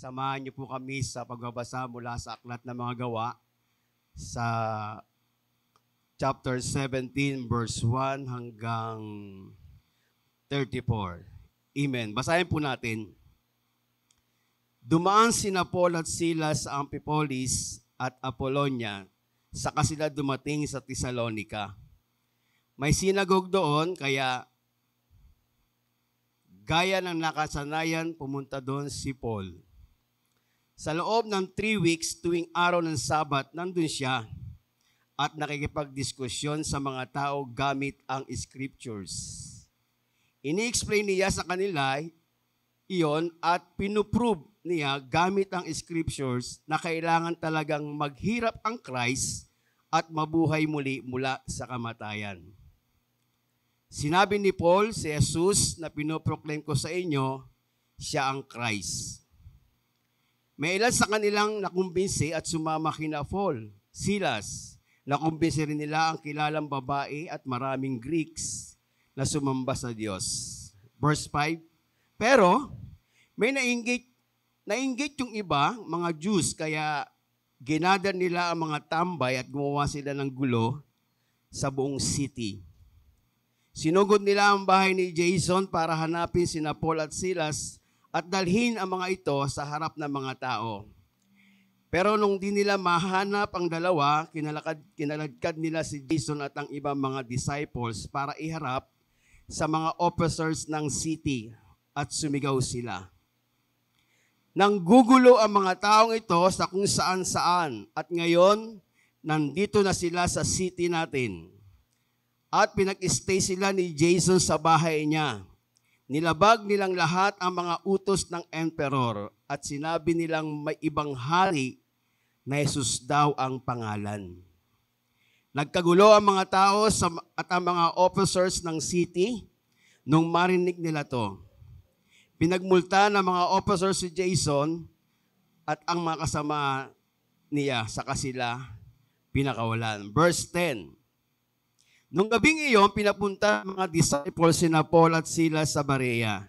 Samahan niyo po kami sa pagbabasa mula sa Aklat ng Mga Gawa sa chapter 17, verse 1 hanggang 34. Amen. Basahin po natin. Dumaan sina Paul at Silas sa Amphipolis at Apollonia, saka sila dumating sa Thessalonica. May sinagog doon, kaya gaya ng nakasanayan, pumunta doon si Paul. Sa loob ng 3 weeks, tuwing araw ng Sabat, nandun siya at nakikipagdiskusyon sa mga tao gamit ang scriptures. Ini-explain niya sa kanila iyon at pinuprove niya gamit ang scriptures na kailangan talagang maghirap ang Christ at mabuhay muli mula sa kamatayan. Sinabi ni Paul, si Jesus na pinoproclaim ko sa inyo, siya ang Christ. May ilan sa kanilang nakumbinsi at sumama kina Paul, Silas. Nakumbinsi rin nila ang kilalang babae at maraming Greeks na sumamba sa Diyos. Verse 5, pero may nainggit yung iba, mga Jews, kaya ginadar nila ang mga tambay at gumawa sila ng gulo sa buong city. Sinugod nila ang bahay ni Jason para hanapin sina Paul at Silas at dalhin ang mga ito sa harap ng mga tao. Pero nung di nila mahanap ang dalawa, kinaladkad nila si Jason at ang ibang mga disciples para iharap sa mga officers ng city at sumigaw sila. Nang gugulo ang mga taong ito sa kung saan-saan at ngayon nandito na sila sa city natin. At pinag-stay sila ni Jason sa bahay niya. Nilabag nilang lahat ang mga utos ng emperor at sinabi nilang may ibang hari na Jesus daw ang pangalan. Nagkagulo ang mga tao at ang mga officers ng city nung marinig nila to. Pinagmulta ng mga officers si Jason at ang mga kasama niya sa kasila pinakawalan. Verse 10. Nung gabing iyon, pinapunta ng mga disciples sina Paul at Silas sa Berea.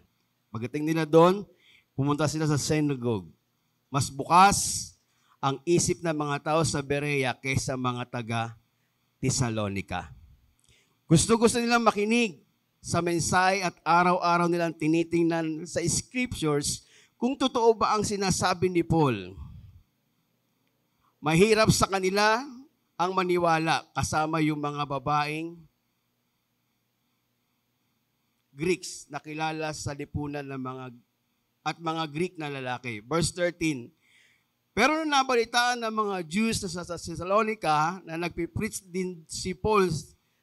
Pagdating nila doon, pumunta sila sa synagogue. Mas bukas ang isip ng mga tao sa Berea kaysa mga taga Thessalonica. Gusto nilang makinig sa mensahe at araw-araw nilang tinitingnan sa scriptures kung totoo ba ang sinasabi ni Paul. Mahirap sa kanila ang maniwala kasama yung mga babaeng Greeks na kilala sa lipunan ng mga Greek na lalaki. Verse 13. Pero nung nabalitaan ng mga Jews na sa Thessalonica na nagpipreach din si Paul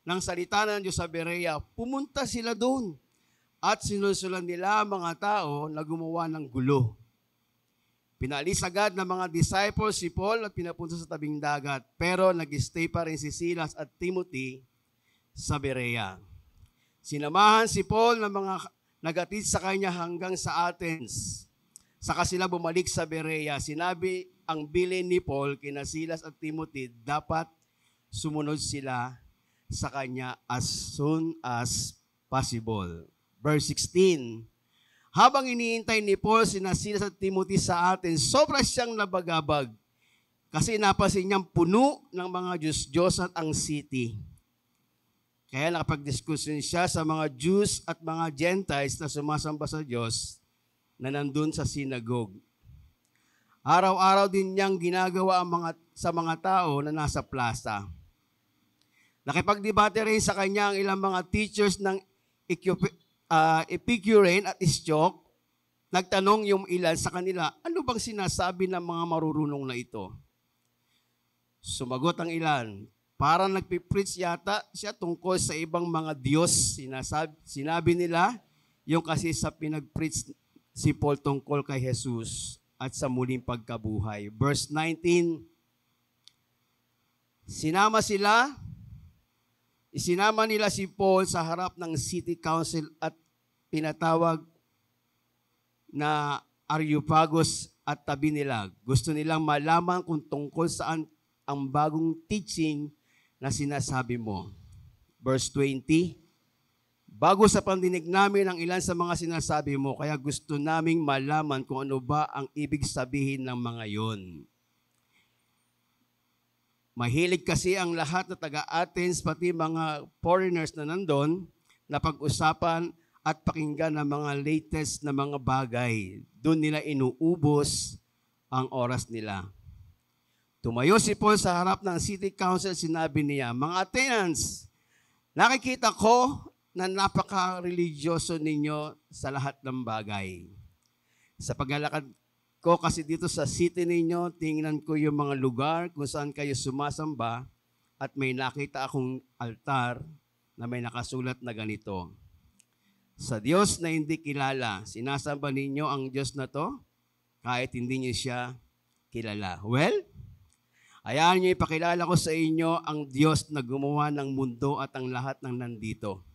ng salita ng Diyos sa Berea, pumunta sila doon at sinusulan nila ang mga tao na gumawa ng gulo. Pinalis agad ng mga disciples si Paul at pinapunta sa tabing dagat. Pero nag-stay pa rin si Silas at Timothy sa Berea. Sinamahan si Paul ng mga nagatid sa kanya hanggang sa Athens. Saka sila bumalik sa Berea. Sinabi ang bilin ni Paul kina Silas at Timothy, dapat sumunod sila sa kanya as soon as possible. Verse 16. Habang iniintay ni Paul sina Silas at Timothy sa Athens, sobra siyang nabagabag kasi napansin niyang puno ng mga Diyos-Diyosan ang city. Kaya nakapag-diskusyon siya sa mga Jews at mga Gentiles na sumasamba sa Diyos na nandun sa synagogue. Araw-araw din niyang ginagawa sa mga tao na nasa plaza. Nakipagdebate rin sa kanya ang ilang mga teachers ng Epicurean at Stoic. Nagtanong yung ilan sa kanila, ano bang sinasabi ng mga marurunong na ito? Sumagot ang ilan, parang nagpipreach yata siya tungkol sa ibang mga Diyos. Sinabi nila, yung kasi sa pinagpreach si Paul tungkol kay Jesus at sa muling pagkabuhay. Verse 19, isinama nila si Paul sa harap ng city council at pinatawag na Areopagus at tabi nila. Gusto nilang malaman kung tungkol saan ang bagong teaching na sinasabi mo. Verse 20, bago sa pandinig namin ang ilan sa mga sinasabi mo, kaya gusto naming malaman kung ano ba ang ibig sabihin ng mga yon. Mahilig kasi ang lahat na taga-Athens, pati mga foreigners na nandun, na pag-usapan at pakinggan ng mga latest na mga bagay. Doon nila inuubos ang oras nila. Tumayo si Paul sa harap ng City Council, sinabi niya, "Mga Athenians, nakikita ko na napaka-religyoso ninyo sa lahat ng bagay. Sa paglalakad ko kasi dito sa city ninyo, tingnan ko yung mga lugar kung saan kayo sumasamba at may nakita akong altar na may nakasulat na ganito, sa Diyos na hindi kilala, sinasamba ninyo ang Diyos na to kahit hindi niyo siya kilala." Well, hayaan niyo ipakilala ko sa inyo ang Diyos na gumawa ng mundo at ang lahat ng nandito.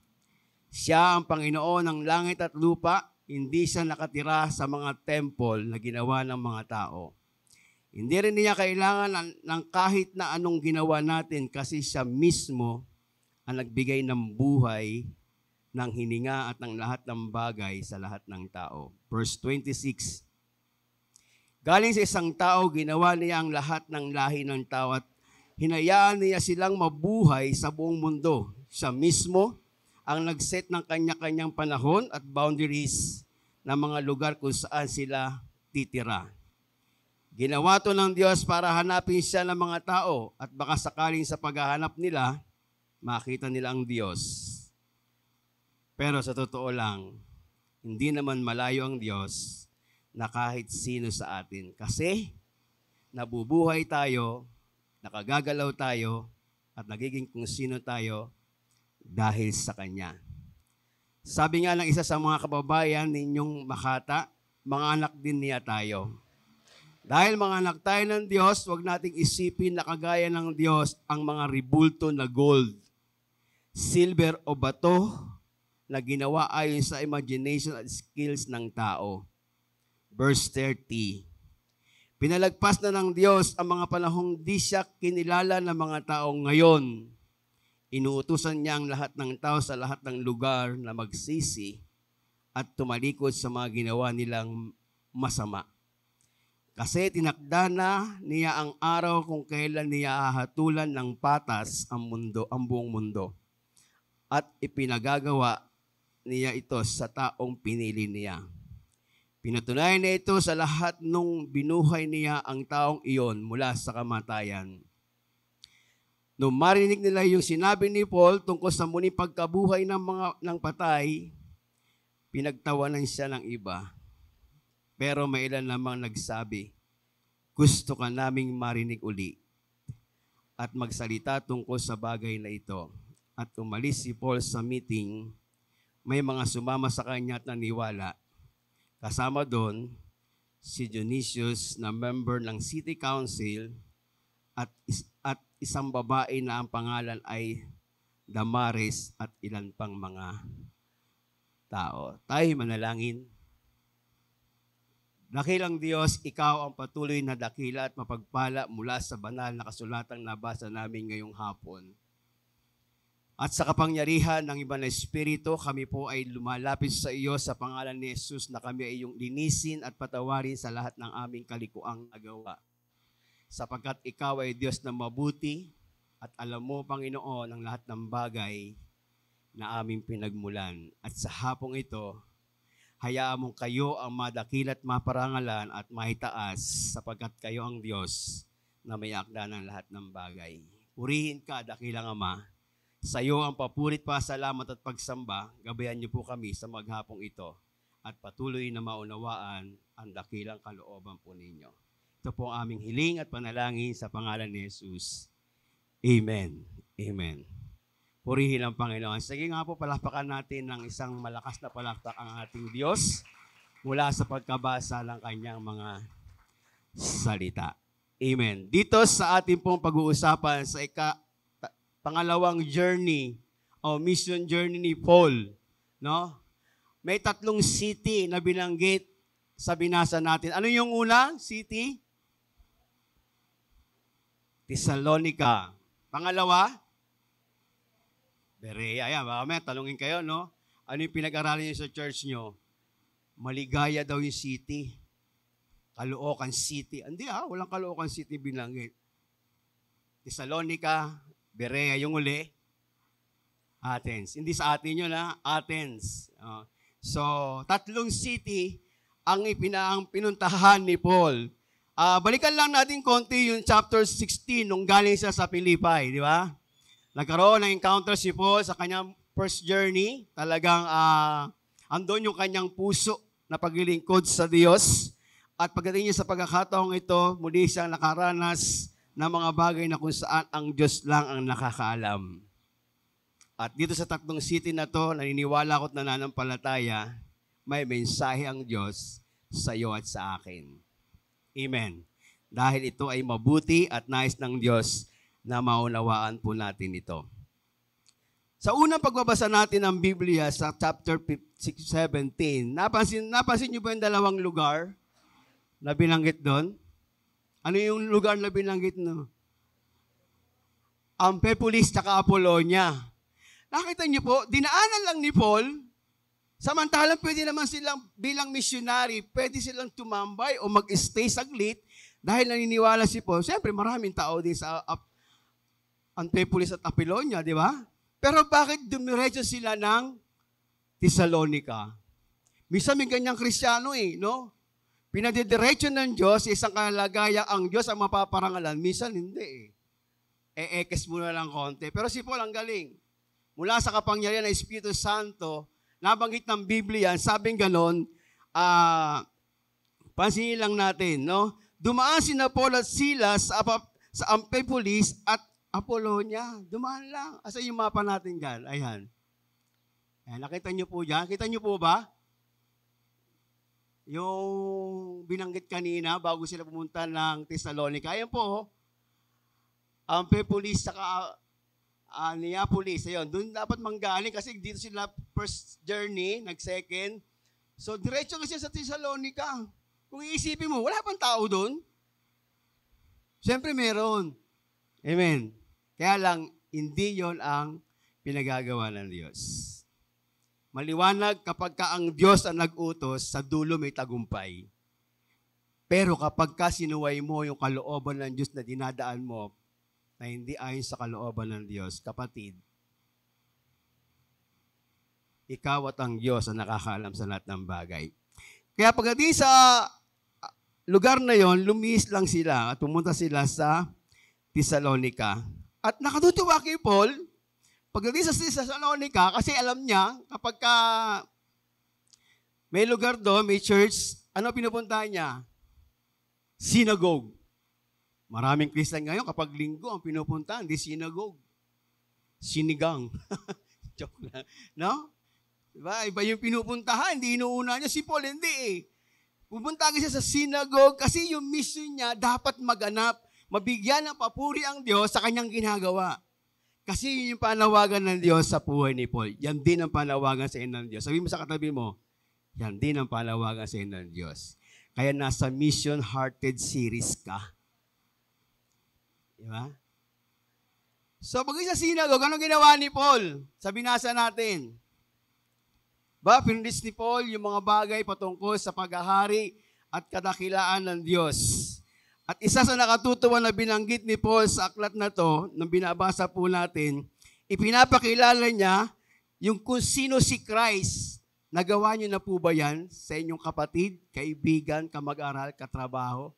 Siya ang Panginoon ng langit at lupa, hindi siya nakatira sa mga temple na ginawa ng mga tao. Hindi rin niya kailangan ng kahit na anong ginawa natin kasi siya mismo ang nagbigay ng buhay, ng hininga at ng lahat ng bagay sa lahat ng tao. Verse 26, galing sa isang tao, ginawa niya ang lahat ng lahi ng tao at hinayaan niya silang mabuhay sa buong mundo. Siya mismo ang nag-set ng kanya-kanyang panahon at boundaries ng mga lugar kung saan sila titira. Ginawa to ng Diyos para hanapin siya ng mga tao at baka sakaling sa paghahanap nila, makita nila ang Diyos. Pero sa totoo lang, hindi naman malayo ang Diyos na kahit sino sa atin. Kasi nabubuhay tayo, nakagagalaw tayo, at nagiging kung sino tayo dahil sa Kanya. Sabi nga ng isa sa mga kababayan ninyong Makata, mga anak din niya tayo. Dahil mga anak tayo ng Diyos, huwag nating isipin na kagaya ng Diyos ang mga ribulto na gold, silver o bato na ginawa ayon sa imagination at skills ng tao. Verse 30, pinalagpas na ng Diyos ang mga panahong di siya kinilala ng mga tao ngayon. Inuutusan niya ang lahat ng tao sa lahat ng lugar na magsisi at tumalikod sa mga ginawa nilang masama. Kasi tinakda na niya ang araw kung kailan niya hahatulan ng patas ang buong mundo. At ipinagagawa niya ito sa taong pinili niya. Pinatunayan niya ito sa lahat nung binuhay niya ang taong iyon mula sa kamatayan. Nung marinig nila yung sinabi ni Paul tungkol sa muling pagkabuhay ng patay, pinagtawanan siya ng iba. Pero may ilan namang nagsabi, gusto ka naming marinig uli at magsalita tungkol sa bagay na ito. At umalis si Paul sa meeting, may mga sumama sa kanya at naniwala. Kasama doon si Dionysius na member ng City Council at isang babae na ang pangalan ay Damaris at ilan pang mga tao. Tayo manalangin. Dakilang Diyos, Ikaw ang patuloy na dakila at mapagpala mula sa banal na kasulatang nabasa namin ngayong hapon. At sa kapangyarihan ng iba na Espiritu, kami po ay lumalapit sa iyo sa pangalan ni Jesus na kami ay iyong linisin at patawarin sa lahat ng aming kalikuang nagawa. Sapagkat Ikaw ay Diyos na mabuti at alam mo, Panginoon, ang lahat ng bagay na aming pinagmulan. At sa hapong ito, hayaan mong kayo ang madakil at maparangalan at maitaas sapagkat kayo ang Diyos na may akda ng lahat ng bagay. Purihin ka, dakilang Ama. Sa iyo ang papurit, pasalamat at pagsamba. Gabayan niyo po kami sa maghapong ito at patuloy na maunawaan ang dakilang kalooban po ninyo. Ito po ang aming hiling at panalangin sa pangalan ni Jesus. Amen. Amen. Purihin ang Panginoon. Sige nga po, palakpakan natin ng isang malakas na palakpak ang ating Diyos mula sa pagkabasa ng kanyang mga salita. Amen. Dito sa ating pong pag-uusapan sa pangalawang journey o mission journey ni Paul, no? May 3 city na binanggit sa binasa natin. Ano yung una? City? Thessalonica. Pangalawa? Berea. Ayan, baka may talungin kayo, no? Ano yung pinag-aralan niyo sa church niyo? Maligaya daw yung city. Caloocan City. Hindi walang Caloocan City binanggit. Thessalonica, Berea, yung uli, Athens. Hindi sa atin yun, Athens. So, 3 city ang pinuntahan ni Paul. Balikan lang natin konti yung chapter 16 nung galing siya sa Philippi, di ba? Nagkaroon ng encounter si Paul sa kanyang first journey. Talagang andon yung kanyang puso na paglilingkod sa Diyos. At pagdating niya sa pagkakataong ito, muli siyang nakaranas ng mga bagay na kung saan ang Diyos lang ang nakakaalam. At dito sa 3 city na to, naniniwala ko at nananampalataya, may mensahe ang Diyos sa iyo at sa akin. Amen. Dahil ito ay mabuti at nais ng Diyos na maunawaan po natin ito. Sa unang pagbabasa natin ng Biblia sa chapter 17, napansin niyo ba yung 2 lugar na binanggit doon? Ano yung lugar na binanggit no? Amphipolis at Apollonia. Nakita niyo po, dinaanan lang ni Paul, samantalang pwede naman silang bilang missionary, pwede silang tumambay o mag-stay saglit dahil naniniwala si Paul. Siyempre, maraming tao din sa Amphipolis at Apollonia, di ba? Pero bakit dumiretso sila ng Thessalonica? Minsan may ganyang Kristiyano no? Pinadidiretso ng Diyos, isang kalagayang ang Diyos ang mapaparangalan. Minsan hindi ekes muna lang konti. Pero si Paul ang galing. Mula sa kapangyarihan ng Espiritu Santo, nabanggit ng Biblia, sabing ganon, pansinin lang natin, no? Dumaan sina Paul at Silas sa Amphipolis at Apollonia. Dumaan lang. Asa yung mapa natin dyan? Ayan. Nakita nyo po dyan? Kita nyo po ba? Yung binanggit kanina bago sila pumunta ng Thessalonica. Ayan po, Amphipolis saka Neapolis. Ayun, doon dapat manggaling kasi dito sila first journey, nag-second. So, diretso kasi sa Thessalonica. Kung iisipin mo, wala pang tao doon. Siyempre meron. Amen. Kaya lang, hindi yon ang pinagagawa ng Diyos. Maliwanag kapag ka ang Diyos ang nag-utos, sa dulo may tagumpay. Pero kapag ka sinuway mo yung kalooban ng Diyos na dinadaan mo, na hindi ayon sa kalooban ng Diyos, kapatid, ikaw at ang Diyos ang nakakaalam sa lahat ng bagay. Kaya pagdating sa lugar na yon, lumihis lang sila at pumunta sila sa Thessalonica. At nakatutuwa kay Paul, pagdating sa Thessalonica, kasi alam niya, kapag ka may lugar doon, may church, ano pinupuntahan niya? Synagogue. Maraming Christian ngayon, kapag linggo, ang pinupuntahan, di synagogue. Sinigang. Joke lang. No? Diba? Iba yung pinupuntahan, hindi inuuna niya. Si Paul, hindi Pupunta siya sa synagogue kasi yung mission niya dapat maganap. Mabigyan ng papuri ang Diyos sa kanyang ginagawa. Kasi yun yung panawagan ng Diyos sa buhay ni Paul. Yan din ang panawagan sa inyo ng Diyos. Sabi mo sa katabi mo, yan din ang panawagan sa inyo ng Diyos. Kaya nasa Mission Hearted series ka. Diba? So pag sa synagogue, anong ginawa ni Paul? Sa binasa natin. Pinlis ni Paul yung mga bagay patungkol sa paghahari at kadakilaan ng Diyos. At isa sa nakatutuwa na binanggit ni Paul sa aklat na to, nang binabasa po natin, ipinapakilala niya yung kung sino si Christ. Nagawa niyo na po ba yan sa inyong kapatid, kaibigan, kamag-aral, katrabaho?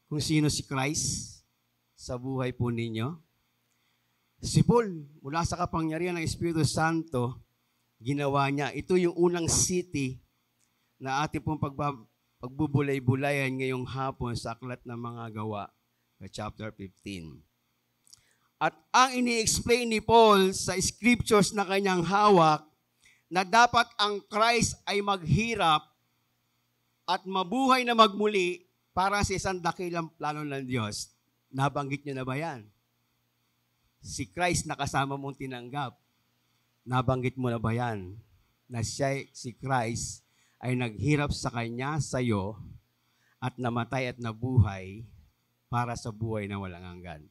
Kung sino si Christ sa buhay po ninyo? Si Paul, mula sa kapangyarihan ng Espiritu Santo, ginawa niya. Ito yung unang city na ating pong pagbubulay-bulayan ngayong hapon sa aklat ng mga gawa, chapter 15. At ang ini-explain ni Paul sa scriptures na kanyang hawak, na dapat ang Christ ay maghirap at mabuhay na magmuli para sa isang dakilang plano ng Diyos. Nabanggit niyo na ba yan? Si Christ na kasama mong tinanggap. Nabanggit mo na ba yan? Na si Christ ay naghirap sa kanya, sa iyo, at namatay at nabuhay para sa buhay na walang hanggan.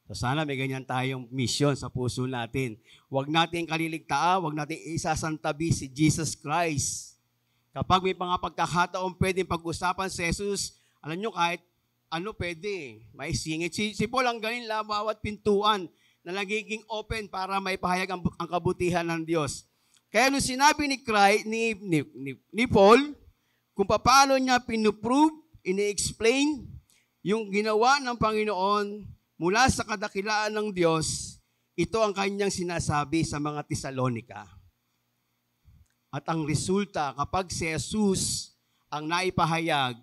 So sana may ganyan tayong mission sa puso natin. Huwag natin kaliligtaan, huwag natin isasantabi si Jesus Christ. Kapag may mga pagkakataon pwedeng pag-usapan si Jesus, alam nyo kahit ano pwede, may singit. Si Paul ang galing bawat pintuan na nagiging open para may pahayag ang kabutihan ng Diyos. Kaya nung sinabi ni Paul, kung paano niya pinuprove, ini-explain yung ginawa ng Panginoon mula sa kadakilaan ng Diyos, ito ang kanyang sinasabi sa mga Tesalonika. At ang resulta, kapag si Jesus ang naipahayag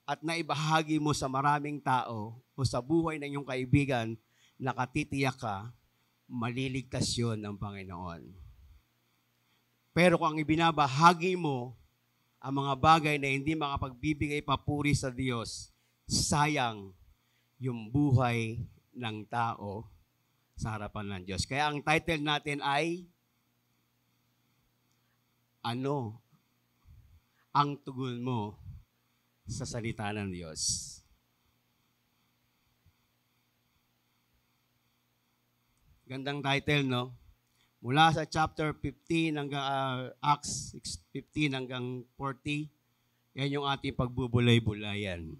at naibahagi mo sa maraming tao o sa buhay ng iyong kaibigan, nakatitiyak ka, maliligtas yun ng Panginoon. Pero kung ang ibinabahagi mo, ang mga bagay na hindi makapagbibigay papuri sa Diyos, sayang yung buhay ng tao sa harapan ng Diyos. Kaya ang title natin ay, ano ang tugon mo sa salita ng Diyos? Gandang title, no? Mula sa chapter 15 hanggang Acts 15 hanggang 40, yan yung ating pagbubulay-bulayan.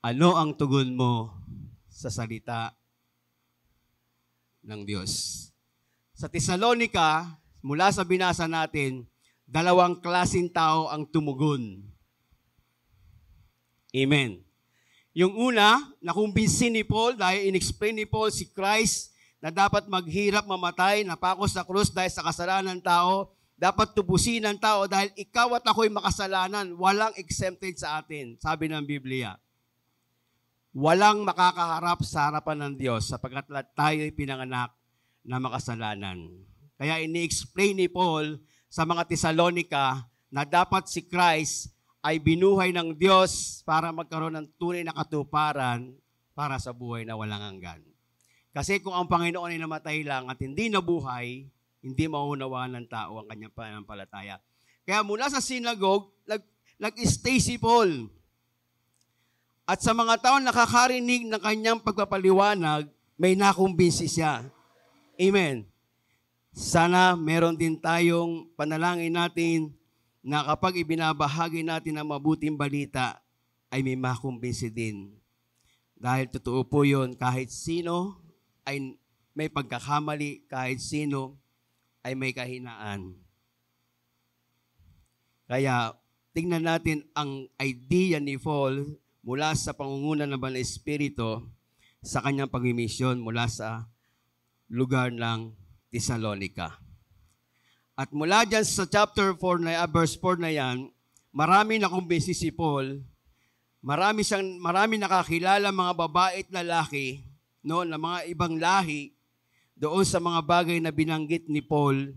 Ano ang tugon mo sa salita ng Diyos? Sa Tesalonika, mula sa binasa natin, dalawang klaseng tao ang tumugon. Amen. Yung una, nakumbinsin ni Paul dahil in-explain ni Paul si Christ na dapat maghirap, mamatay, napako sa krus dahil sa kasalanan ng tao, dapat tubusin ng tao dahil ikaw at ako'y makasalanan, walang exempted sa atin, sabi ng Biblia. Walang makakaharap sa harapan ng Diyos sapagkat tayo'y pinanganak na makasalanan. Kaya ini-explain ni Paul sa mga Tesalonika na dapat si Christ ay binuhay ng Diyos para magkaroon ng tunay na katuparan para sa buhay na walang hanggan. Kasi kung ang Panginoon ay namatay lang at hindi nabuhay, hindi maunawaan ng tao ang kanyang pananampalataya. Kaya mula sa synagogue, nag-stay si Paul. At sa mga taon nakakarinig ng kanyang pagpapaliwanag, may nakumbinsi siya. Amen. Sana meron din tayong panalangin natin na kapag ibinabahagi natin ang mabuting balita, ay may makumbinsi din. Dahil totoo po yun, kahit sino ay may pagkakamali, kahit sino ay may kahinaan. Kaya tingnan natin ang idea ni Paul mula sa pangunguna ng Banal na Espiritu sa kanyang pagmimisyon mula sa lugar ng Tesalonika. At mula dyan sa chapter 4 na verse 4 na yan, marami na kumbinsi si Paul, marami nakakilala mga babae at lalaki, no, na mga ibang lahi doon sa mga bagay na binanggit ni Paul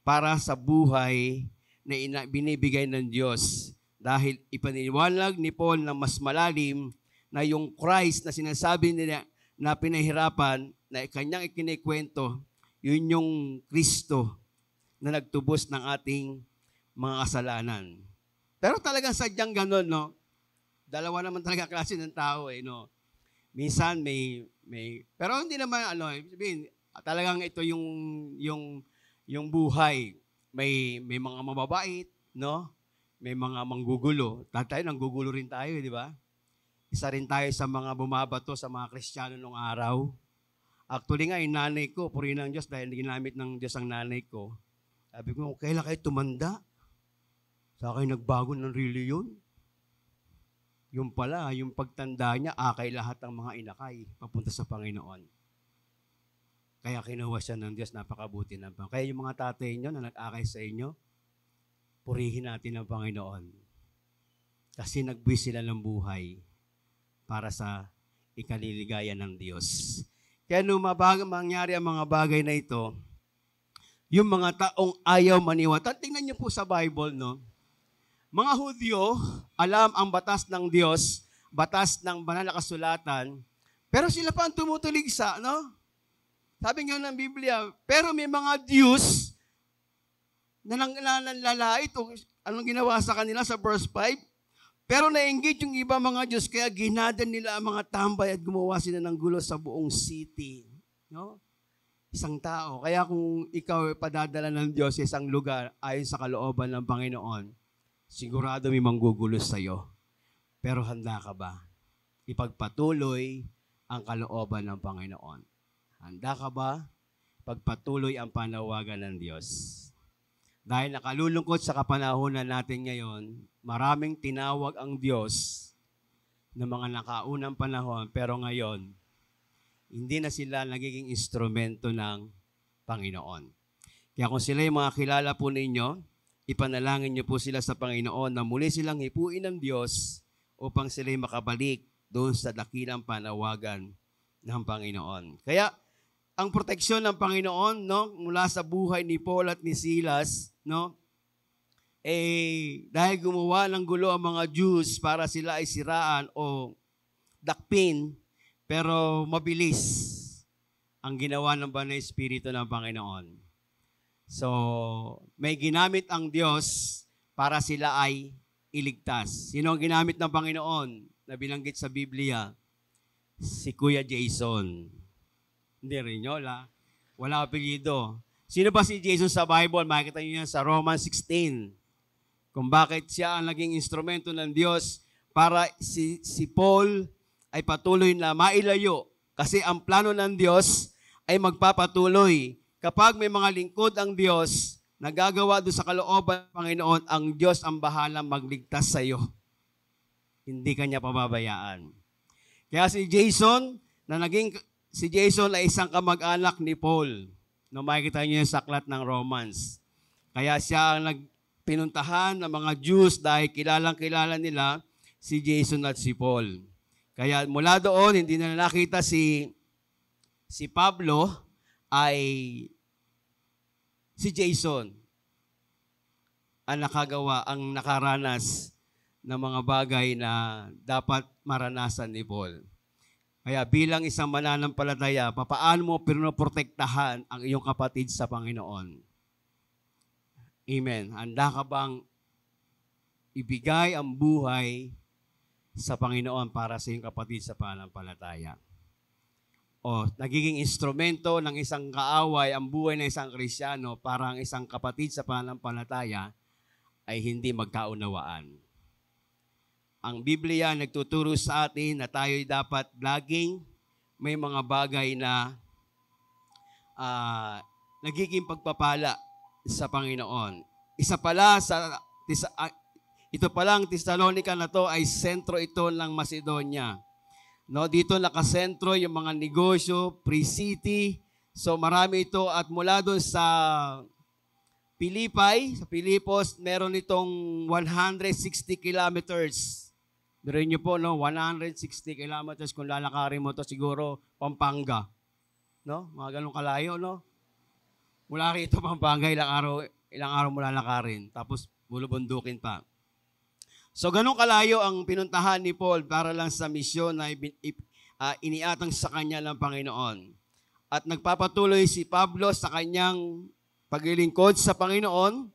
para sa buhay na binibigay ng Diyos. Dahil ipaniwanag ni Paul na mas malalim na yung Christ na sinasabi nila na pinahirapan, na kanyang ikinikwento, yun yung Kristo na nagtubos ng ating mga kasalanan. Pero talagang sadyang ganun, no? Dalawa naman talaga klase ng tao, no? Minsan pero hindi naman, sabihin, talagang ito yung buhay. May mga mababait, no? May mga manggugulo. Tayo, nanggugulo rin tayo, di ba? Isa rin tayo sa mga bumabato sa mga Kristiyano nung araw. Actually nga, yung nanay ko, purihin ng Diyos dahil ginamit ng Diyos ang nanay ko. Sabi ko, kailan kayo tumanda? Sa akin nagbago ng reliyon. Yung pala, yung pagtanda niya, akay lahat ang mga inakay, papunta sa Panginoon. Kaya kinuha siya ng Diyos, napakabuti na pa. Kaya yung mga tatay niyo na nag-akay sa inyo, purihin natin ang Panginoon. Kasi nagbuwis sila ng buhay para sa ikaliligaya ng Diyos. Kaya nung mangyari ang mga bagay na ito, yung mga taong ayaw maniwala. Tingnan niyo po sa Bible, no? Mga Hudyo, alam ang batas ng Diyos, batas ng banal na kasulatan, pero sila pa ang tumutuligsa, no? Sabi nga ng Biblia, pero may mga Diyos na nanlalait o anong ginawa sa kanila sa verse 5? Pero nainggit yung iba mga Diyos, kaya ginadan nila ang mga tambay at gumawa sila ng gulo sa buong city. No? Isang tao. Kaya kung ikaw padadala ng Diyos sa isang lugar ayon sa kalooban ng Panginoon, sigurado may manggugulo sa iyo. Pero handa ka ba? Ipagpatuloy ang kalooban ng Panginoon. Handa ka ba? Pagpatuloy ang panawagan ng Diyos. Dahil nakalulungkot sa kapanahonan natin ngayon, maraming tinawag ang Diyos ng mga nakaunang panahon, pero ngayon, hindi na sila nagiging instrumento ng Panginoon. Kaya kung sila yung mga kilala po ninyo, ipanalangin niyo po sila sa Panginoon na muli silang hipuin ng Diyos upang sila makabalik doon sa dakilang panawagan ng Panginoon. Kaya, ang proteksyon ng Panginoon, no, mula sa buhay ni Paul at ni Silas, no, dahil gumawa ng gulo ang mga Jews para sila ay siraan o dakpin, pero mabilis ang ginawa ng Banal na Espiritu ng Panginoon. So, may ginamit ang Diyos para sila ay iligtas. Sino ang ginamit ng Panginoon na binanggit sa Biblia? Si Kuya Jason. Hindi rin yun, wala apelyido. Sino ba si Jason sa Bible? Makikita niyo yan sa Romans 16. Kung bakit siya ang naging instrumento ng Diyos para si Paul ay patuloy na mailayo. Kasi ang plano ng Diyos ay magpapatuloy. Kapag may mga lingkod ang Diyos, nagagawa doon sa kalooban ng Panginoon, ang Diyos ang bahalang magligtas sa iyo. Hindi kanya pababayaan. Kaya si Jason ay isang kamag-anak ni Paul. No, makikita niyo yung saklat ng Romans. Kaya siya ang pinuntahan ng mga Jews dahil kilalang-kilala nila si Jason at si Paul. Kaya mula doon, hindi na nakita si Pablo, ay si Jason ang nakaranas ng mga bagay na dapat maranasan ni Paul. Kaya bilang isang mananampalataya, papaano mo pinoprotektahan ang iyong kapatid sa Panginoon? Amen. Handa ka bang ibigay ang buhay sa Panginoon para sa iyong kapatid sa pananampalataya? O nagiging instrumento ng isang kaaway ang buhay ng isang Kristiyano para ang isang kapatid sa pananampalataya ay hindi magkaunawaan. Ang Biblia nagtuturo sa atin na tayo'y dapat laging may mga bagay na nagiging pagpapala sa Panginoon. Ito palang Thessalonica na to ay sentro ito ng Macedonia. No, dito nakasentro yung mga negosyo, pre-city. So marami ito at mula doon sa Pilipos, meron itong 160 kilometers. Dirin nyo po, no? 160 kilometers kung lalakarin mo to siguro Pampanga. No? Mga ganun kalayo, no? Mula rito Pampanga, ilang araw mo lalakarin. Tapos bulubundukin pa. So ganun kalayo ang pinuntahan ni Paul para lang sa misyon na iniatang sa kanya ng Panginoon. At nagpapatuloy si Pablo sa kanyang paglilingkod sa Panginoon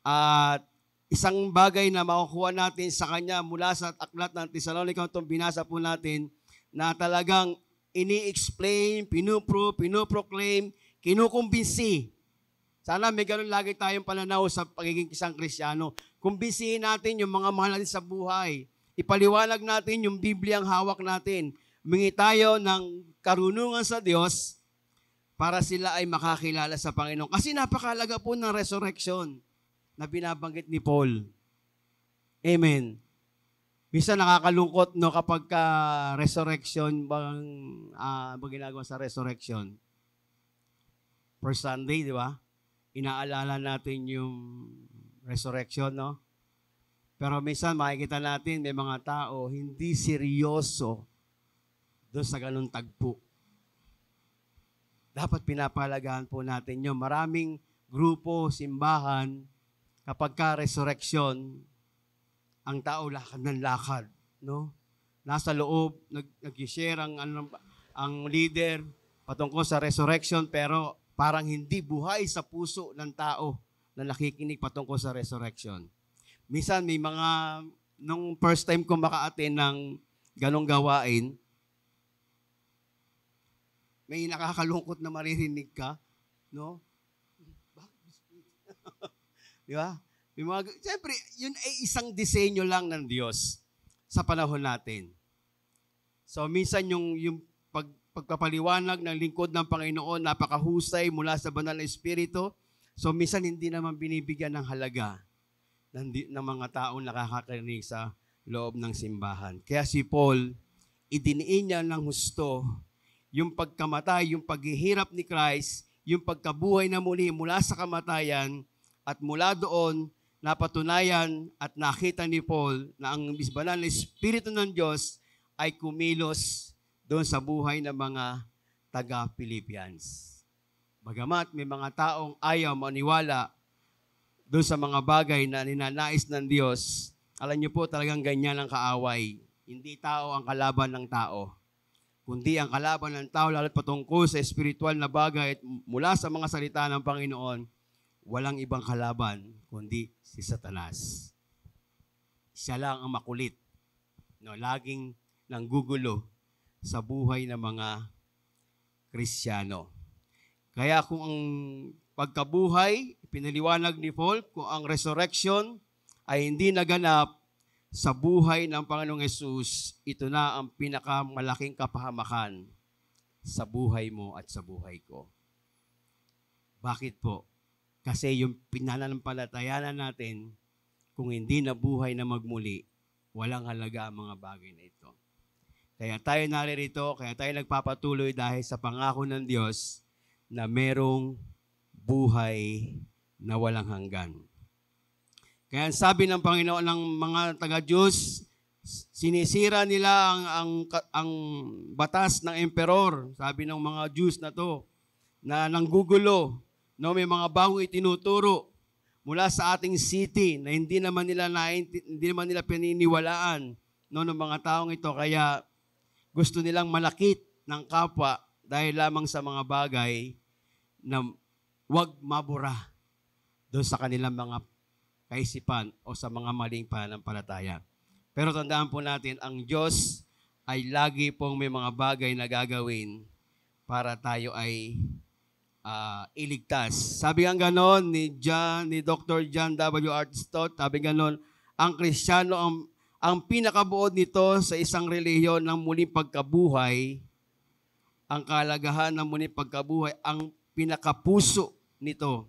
at isang bagay na makukuha natin sa kanya mula sa aklat ng Thessalonica itong binasa po natin na talagang ini-explain, pinoproclaim, kinukumbinsi. Sana may ganun lagi tayong pananaw sa pagiging isang Kristiyano. Kumbinsihin natin yung mga mahal natin sa buhay. Ipaliwanag natin yung Biblia ang hawak natin. Humingi tayo ng karunungan sa Diyos para sila ay makakilala sa Panginoon. Kasi napakalaga po ng resurrection na binabanggit ni Paul. Amen. Minsan nakakalungkot no kapag resurrection bang ginagawa sa resurrection. First Sunday, di ba? Inaalala natin yung resurrection, no? Pero minsan makikita natin may mga tao hindi seryoso doon sa ganung tagpo. Dapat pinapalagaan po natin yun. Maraming grupo, simbahan, kapag ka-resurrection, ang tao lakad ng lakad, no? Nasa loob, nag-share ang leader patungkol sa resurrection, pero parang hindi buhay sa puso ng tao na nakikinig patungkol sa resurrection. Minsan may mga nung first time ko maka-attend ng ganong gawain, may nakakalungkot na maririnig ka, no? Di ba? Siyempre, yun ay isang disenyo lang ng Diyos sa panahon natin. So, minsan yung pagpapaliwanag ng lingkod ng Panginoon, napakahusay mula sa banal na Espiritu. So, minsan hindi naman binibigyan ng halaga ng mga taong nakakarinig sa loob ng simbahan. Kaya si Paul, idiniin niya ng husto yung pagkamatay, yung paghihirap ni Christ, yung pagkabuhay na muli mula sa kamatayan, at mula doon, napatunayan at nakita ni Paul na ang banal na Espiritu ng Diyos ay kumilos doon sa buhay ng mga taga-Philippians. Bagamat may mga taong ayaw maniwala doon sa mga bagay na ninanais ng Diyos, alam niyo po talagang ganyan ang kaaway. Hindi tao ang kalaban ng tao, kundi ang kalaban ng tao lalo patungkol sa espiritual na bagay at mula sa mga salita ng Panginoon, walang ibang kalaban kundi si Satanas. Siya lang ang makulit, no, laging nanggugulo sa buhay ng mga Kristiyano. Kaya kung ang pagkabuhay, pinaliwanag ni Paul, kung ang resurrection ay hindi naganap sa buhay ng Panginoong Hesus, ito na ang pinakamalaking kapahamakan sa buhay mo at sa buhay ko. Bakit po? Kasi yung pinananampalatayanan natin, kung hindi nabuhay na magmuli, walang halaga ang mga bagay na ito. Kaya tayo naririto, kaya tayo nagpapatuloy dahil sa pangako ng Diyos na merong buhay na walang hanggan. Kaya sabi ng Panginoon ng mga taga-Diyos, sinisira nila ang batas ng emperor, sabi ng mga Diyos na to, na nanggugulo, no, may mga bagong itinuturo mula sa ating city na hindi naman nila pininiwalaan, no, ng mga taong ito. Kaya gusto nilang malakit ng kapwa dahil lamang sa mga bagay na wag mabura doon sa kanilang mga kaisipan o sa mga maling pananampalataya. Pero tandaan po natin, ang Diyos ay lagi pong may mga bagay na gagawin para tayo ay iligtas. Sabi nga ganon ni Dr. John W. R. Stott, sabi ganon, ang Kristiyano, ang pinakabuod nito sa isang relihiyon ng muling pagkabuhay, ang kalagahan ng muling pagkabuhay, ang pinakapuso nito.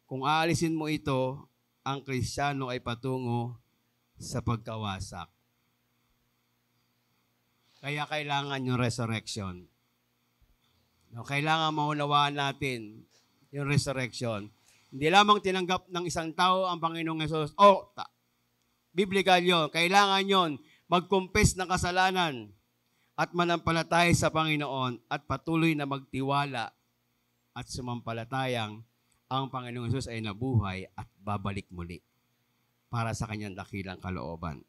Kung aalisin mo ito, ang Kristiyano ay patungo sa pagkawasak. Kaya kailangan yung resurrection. No, kailangan maunawaan natin yung resurrection. Hindi lamang tinanggap ng isang tao ang Panginoong Hesus. Biblical yun. Kailangan yun mag-confess ng kasalanan at manampalataya sa Panginoon at patuloy na magtiwala at sumampalatayang ang Panginoong Hesus ay nabuhay at babalik muli para sa kanyang dakilang kalooban.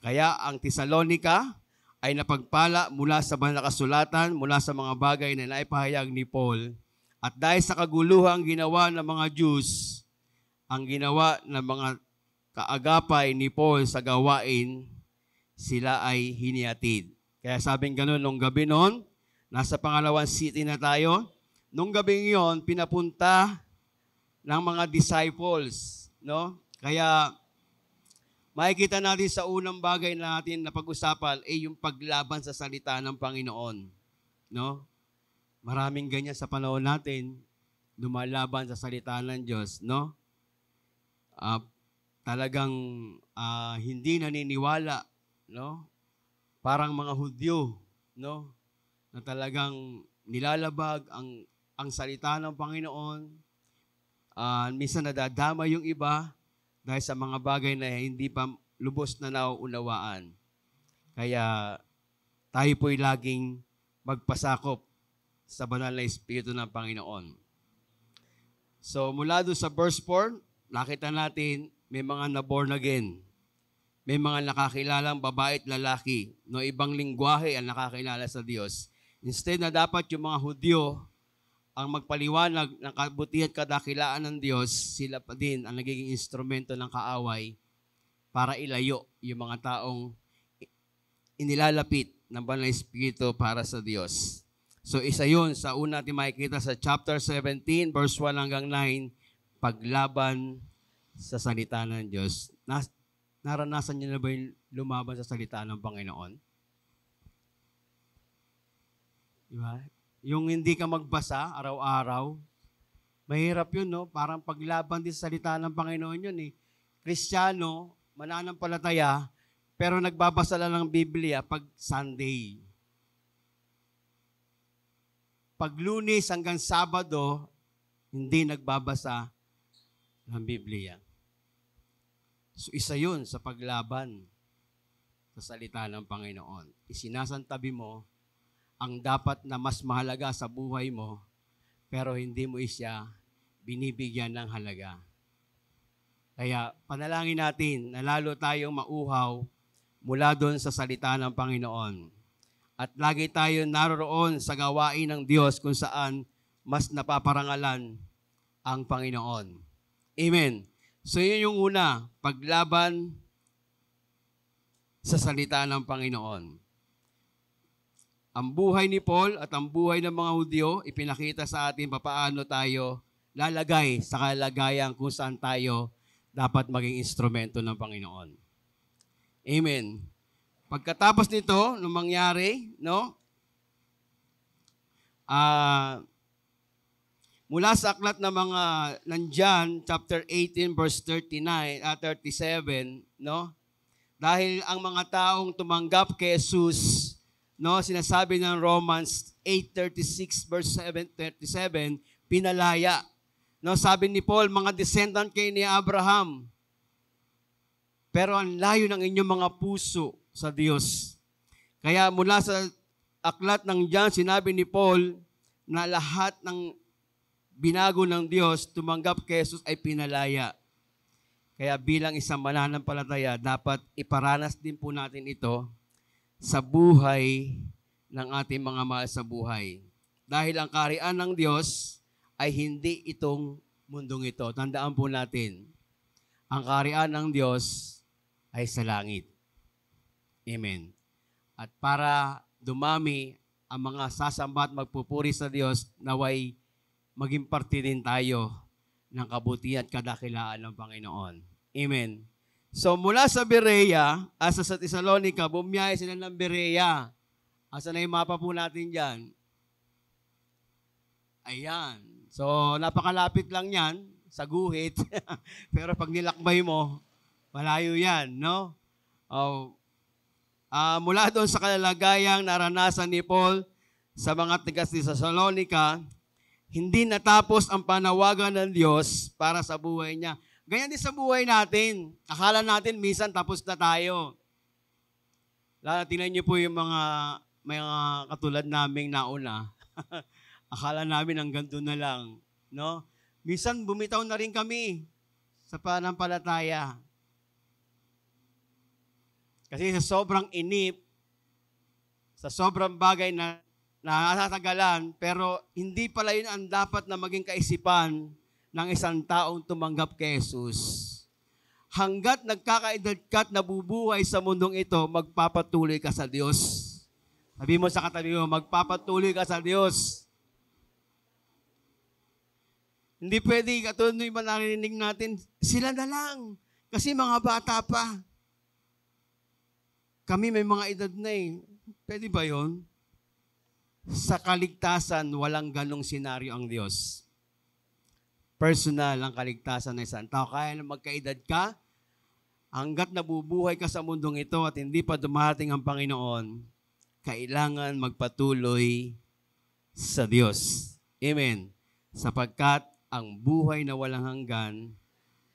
Kaya ang Tesalonica ay napagpala mula sa banal na kasulatan, mula sa mga bagay na naipahayag ni Paul. At dahil sa kaguluhang ginawa ng mga Diyos, ang ginawa ng mga kaagapay ni Paul sa gawain, sila ay hinihatid. Kaya sabing gano'n, nung gabi noon, nasa pangalawang city na tayo, nung gabing yon pinapunta ng mga disciples, no? Kaya makikita natin sa unang bagay na natin na pag-usapan ay yung paglaban sa salita ng Panginoon, no? Maraming ganyan sa panahon natin, lumalaban sa salita ng Diyos, no? Talagang hindi naniniwala, no? Parang mga Hudyo, no? Na talagang nilalabag ang salita ng Panginoon. Minsan nadadama yung iba dahil sa mga bagay na hindi pa lubos na nauunawaan. Kaya tayo po'y laging magpasakop sa banal na Espiritu ng Panginoon. So mula doon sa verse 4, nakita natin may mga na-born again. May mga nakakilalang babae at lalaki, no, ibang lingwahe ang nakakilala sa Diyos. Instead na dapat yung mga Hudyo ang magpaliwanag ng kabutihan at kadakilaan ng Diyos, sila pa din ang nagiging instrumento ng kaaway para ilayo yung mga taong inilalapit ng Banal na Espiritu para sa Diyos. So isa yun sa una natin makikita sa chapter 17, verse 1 hanggang 9, paglaban sa salita ng Diyos. Naranasan niyo na ba yung lumaban sa salita ng Panginoon? Diba? Yung hindi ka magbasa araw-araw, mahirap yun, no? Parang paglaban din sa salita ng Panginoon yun, eh. Kristiyano, mananampalataya, pero nagbabasa lang ng Biblia pag Sunday. Pag Lunes hanggang Sabado, hindi nagbabasa ng Biblia. So isa yun sa paglaban sa salita ng Panginoon. Isinasantabi mo ang dapat na mas mahalaga sa buhay mo, pero hindi mo siya binibigyan ng halaga. Kaya panalangin natin na lalo tayong mauhaw mula doon sa salita ng Panginoon. At lagi tayo naroroon sa gawain ng Diyos kung saan mas napaparangalan ang Panginoon. Amen. So yun yung una, paglaban sa salita ng Panginoon. Ang buhay ni Paul at ang buhay ng mga Hudyo, ipinakita sa atin papaano tayo lalagay sa kalagayan kung saan tayo dapat maging instrumento ng Panginoon. Amen. Pagkatapos nito, nung mangyari, no? Mula sa aklat ng mga nandyan, chapter 18, verse 39, 37, no? Dahil ang mga taong tumanggap kay Jesus, no, sinasabi ng Romans 8:36, verse 37, pinalaya. No, sabi ni Paul, mga descendant kayo ni Abraham, pero ang layo ng inyong mga puso sa Diyos. Kaya mula sa aklat ng John, sinabi ni Paul na lahat ng binago ng Diyos, tumanggap kay Jesus ay pinalaya. Kaya bilang isang mananampalataya, dapat iparanas din po natin ito sa buhay ng ating mga mahal sa buhay. Dahil ang kaharian ng Diyos ay hindi itong mundong ito. Tandaan po natin, ang kaharian ng Diyos ay sa langit. Amen. At para dumami ang mga sasamba at magpupuri sa Diyos, naway maging parte din tayo ng kabutihan at kadakilaan ng Panginoon. Amen. So mula sa Berea, sa Thessalonica, bumiyahe sila ng Berea. Asa na yung mapa po natin dyan? Ayan. So napakalapit lang yan sa guhit. Pero pag nilakbay mo, malayo yan, no? Mula doon sa kalalagayang naranasan ni Paul sa mga tigas ni Thessalonica, hindi natapos ang panawagan ng Diyos para sa buhay niya. Ganyan din sa buhay natin. Akala natin minsan tapos na tayo. Tingnan niyo po yung mga katulad naming nauna. Akala namin hanggang doon na lang. No? Minsan bumitaw na rin kami sa pananampalataya. Kasi sa sobrang inip, sa sobrang bagay na nakatagalan, pero hindi pala yun ang dapat na maging kaisipan ng isang taong tumanggap kay Jesus. Hanggat nagkakaedad ka at nabubuhay sa mundong ito, magpapatuloy ka sa Diyos. Sabi mo sa katabi mo, magpapatuloy ka sa Diyos. Hindi pwede, katulad nung iba narinig natin, sila na lang, kasi mga bata pa. Kami may mga edad na eh. Pwede ba yun? Sa kaligtasan, walang ganong senaryo ang Diyos. Personal ang kaligtasan ng isang tao. Kaya na magkaedad ka, hanggat nabubuhay ka sa mundong ito at hindi pa dumating ang Panginoon, kailangan magpatuloy sa Diyos. Amen. Sapagkat ang buhay na walang hanggan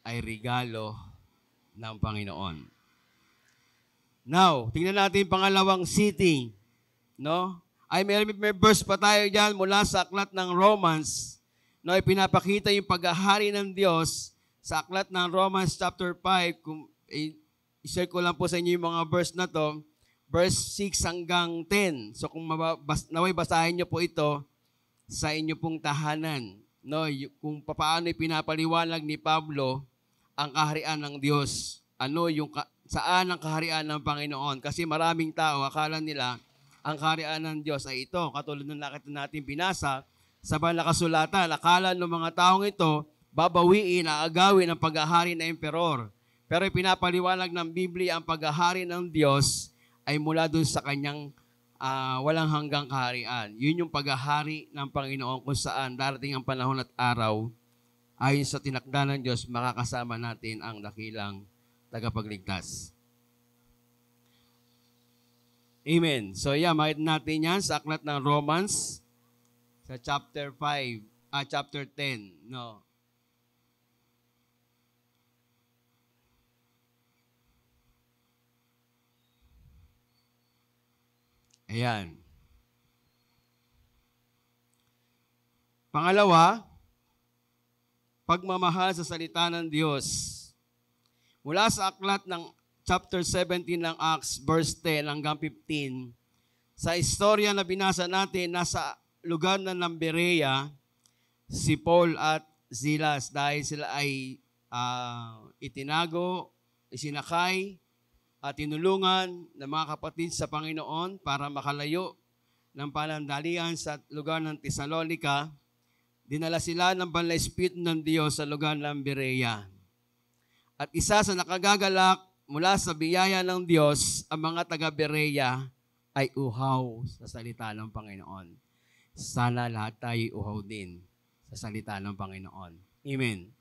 ay regalo ng Panginoon. Now, tingnan natin yung pangalawang city. No? May verse pa tayo dyan mula sa aklat ng Romans. No, ipinapakita yung paghahari ng Diyos sa aklat ng Romans chapter 5. Kung i-share ko lang po sa inyo yung mga verse na to. Verse 6 hanggang 10. So kung naway basahin nyo po ito sa inyo pong tahanan. No, kung paano ipinapaliwanag ni Pablo ang kaharian ng Diyos. saan ang kaharian ng Panginoon. Kasi maraming tao, akala nila, ang kaharian ng Diyos ay ito. Katulad ng nakita natin binasa sa banal na kasulatan, akala ng mga taong ito, babawiin, aagawin ang paghahari ng emperor. Pero pinapaliwanag ng Biblia ang paghahari ng Diyos ay mula dun sa kanyang walang hanggang kaharian. Yun yung paghahari ng Panginoon kung saan darating ang panahon at araw, ayon sa tinakda ng Diyos, makakasama natin ang dakilang tagapagligtas. Amen. So makita natin yan sa aklat ng Romans, sa chapter 10. No. Ayan. Pangalawa, pagmamahal sa salita ng Diyos. Mula sa aklat ng chapter 17 ng Acts, verse 10 hanggang 15, sa istorya na binasa natin, nasa lugar na ng Berea, si Paul at Silas, dahil sila ay itinago, isinakay, at tinulungan ng mga kapatid sa Panginoon para makalayo ng panandalian sa lugar ng Thessalonica. Dinala sila ng banal na Espiritu ng Diyos sa lugar ng Berea. At isa sa nakagagalak mula sa biyaya ng Diyos, ang mga taga-Berea ay uhaw sa salita ng Panginoon. Sana lahat tayo uhaw din sa salita ng Panginoon. Amen.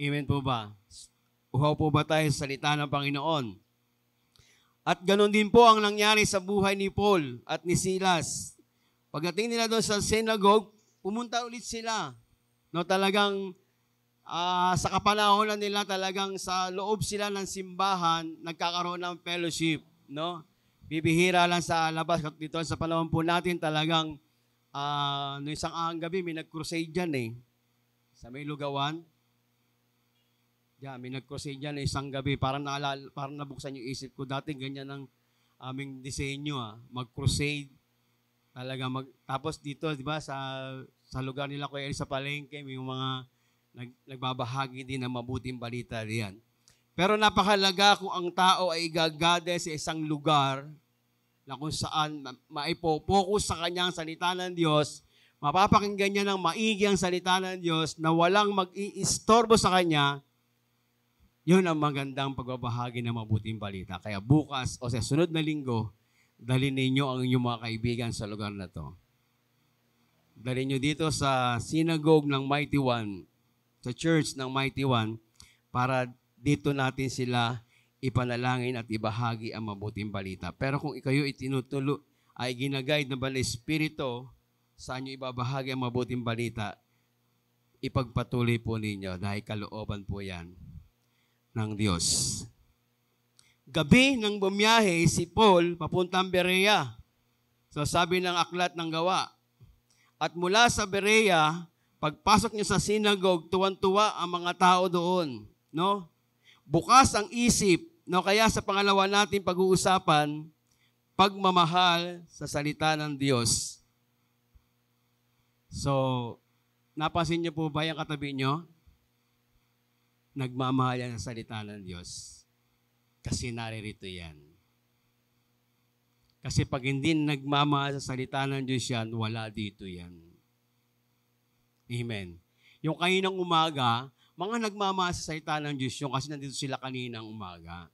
Amen po ba? Uhaw po ba tayo sa salita ng Panginoon? At ganoon din po ang nangyari sa buhay ni Paul at ni Silas. Pagdating nila doon sa synagogue, pumunta ulit sila. No, talagang sa kapanahonan nila, talagang sa loob sila ng simbahan, nagkakaroon ng fellowship. No? Bibihira lang sa labas. Dito sa panahon po natin, talagang no isang gabi, may nag-crusade dyan sa may lugawan. May nag-crusade dyan isang gabi. Parang nabuksan yung isip ko. Dati ganyan ang aming disenyo. Mag-crusade. Tapos dito, di ba, sa lugar nila Kuya Eli sa palengke, may mga nagbabahagi din ng mabuting balita diyan. Pero napakalaga kung ang tao ay igagade sa isang lugar na kung saan maipopokus sa kanyang salita ng Diyos, mapapakinggan niya ng maigi ang salita ng Diyos na walang mag-iistorbo sa kanya. Yun ang magandang pagbabahagi ng mabuting balita. Kaya bukas o sa sunod na linggo, dalhin ninyo ang inyong mga kaibigan sa lugar na to. Dalhin nyo dito sa synagogue ng Mighty One, sa church ng Mighty One, para dito natin sila ipanalangin at ibahagi ang mabuting balita. Pero kung kayo ay ginaguide ng Banal Espiritu, saan nyo ibabahagi ang mabuting balita, ipagpatuloy po ninyo dahil kalooban po yan ng Diyos. Gabi nang bumiyahe si Paul papuntang Berea. So sabi ng aklat ng gawa. At mula sa Berea, pagpasok niya sa synagogue, tuwan-tuwa ang mga tao doon. No? Bukas ang isip. No? Kaya sa pangalawa natin pag-uusapan, pagmamahal sa salita ng Diyos. So, napansin niyo po ba yung katabi niyo? Nagmamahal yan sa salita ng Diyos. Kasi naririto yan. Kasi pag hindi nagmamahal sa salita ng Diyos yan, wala dito yan. Amen. Yung kaninang umaga, mga nagmamahal sa salita ng Diyos yung kasi nandito sila kaninang umaga.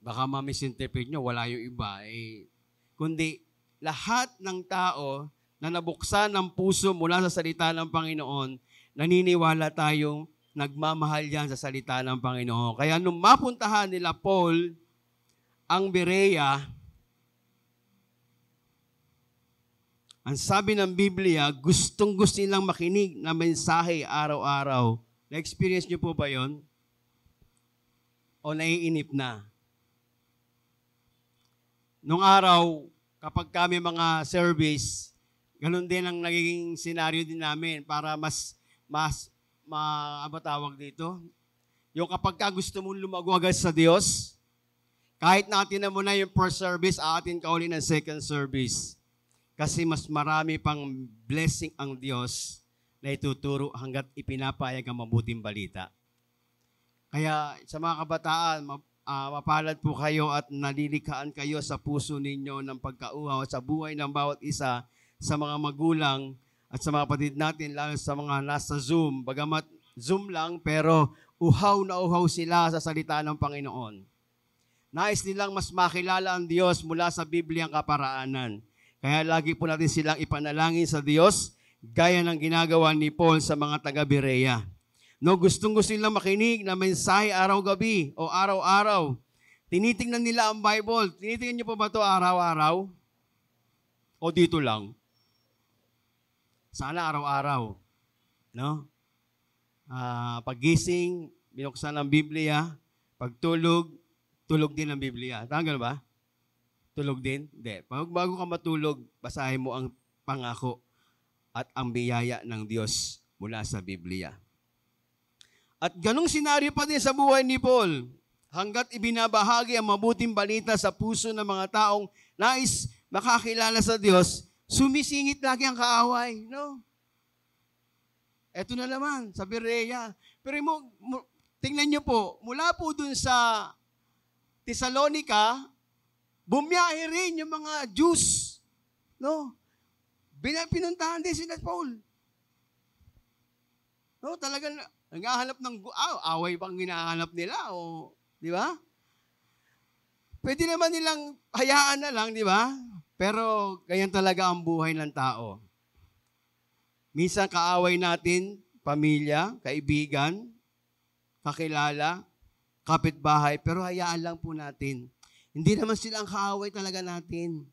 Baka ma-misinterpret nyo, wala yung iba. Kundi lahat ng tao na nabuksan ng puso mula sa salita ng Panginoon, naniniwala tayong nagmamahal yan sa salita ng Panginoon. Kaya nung mapuntahan nila Paul ang Berea, ang sabi ng Biblia, gustong-gusto nilang makinig na mensahe araw-araw. Na-experience niyo po ba yon? O naiinip na? Nung araw, kapag kami mga service, ganun din ang nagiging senaryo din namin para mas tawag dito? Yung kapag ka gusto mong lumaguagas sa Diyos, kahit natin na muna yung first service, atin ka uli ng second service. Kasi mas marami pang blessing ang Diyos na ituturo hanggat ipinapayag ang mabuting balita. Kaya sa mga kabataan, mapalad po kayo at nalilikhaan kayo sa puso ninyo ng pagkauhaw sa buhay ng bawat isa, sa mga magulang at sa mga kapatid natin, lalo sa mga nasa Zoom. Bagamat Zoom lang, pero uhaw na uhaw sila sa salita ng Panginoon. Nais nilang mas makilala ang Diyos mula sa Biblia ang kaparaanan. Kaya lagi po natin silang ipanalangin sa Diyos, gaya ng ginagawa ni Paul sa mga taga-Berea. No, gustong-gusto nilang makinig na mensahe araw-gabi o araw-araw. Tinitingnan nila ang Bible. Tinitingnan niyo po ba ito araw-araw? O dito lang? Sana araw-araw. No? Paggising, binuksan ang Biblia. Pagtulog, tulog din ang Biblia. Tama ba? Tulog din? Hindi. Bago ka matulog, basahin mo ang pangako at ang biyaya ng Diyos mula sa Biblia. At ganong senaryo pa din sa buhay ni Paul. Hanggat ibinabahagi ang mabuting balita sa puso ng mga taong nais makakilala sa Diyos, sumisingit lagi ang kaaway. No? Eto na naman, sa Berea. Pero tingnan nyo po, mula po dun sa Thessalonica, bumiyahe rin yung mga Jews. No? Pinuntahan din sila Paul. No, talagang naghahanap ng away bang hinahanap nila o di ba? Pwede naman nilang hayaan na lang, di ba? Pero ganyan talaga ang buhay ng tao. Minsan kaaway natin, pamilya, kaibigan, kakilala, kapitbahay, pero hayaan lang po natin. Hindi naman sila ang kaaway talaga natin.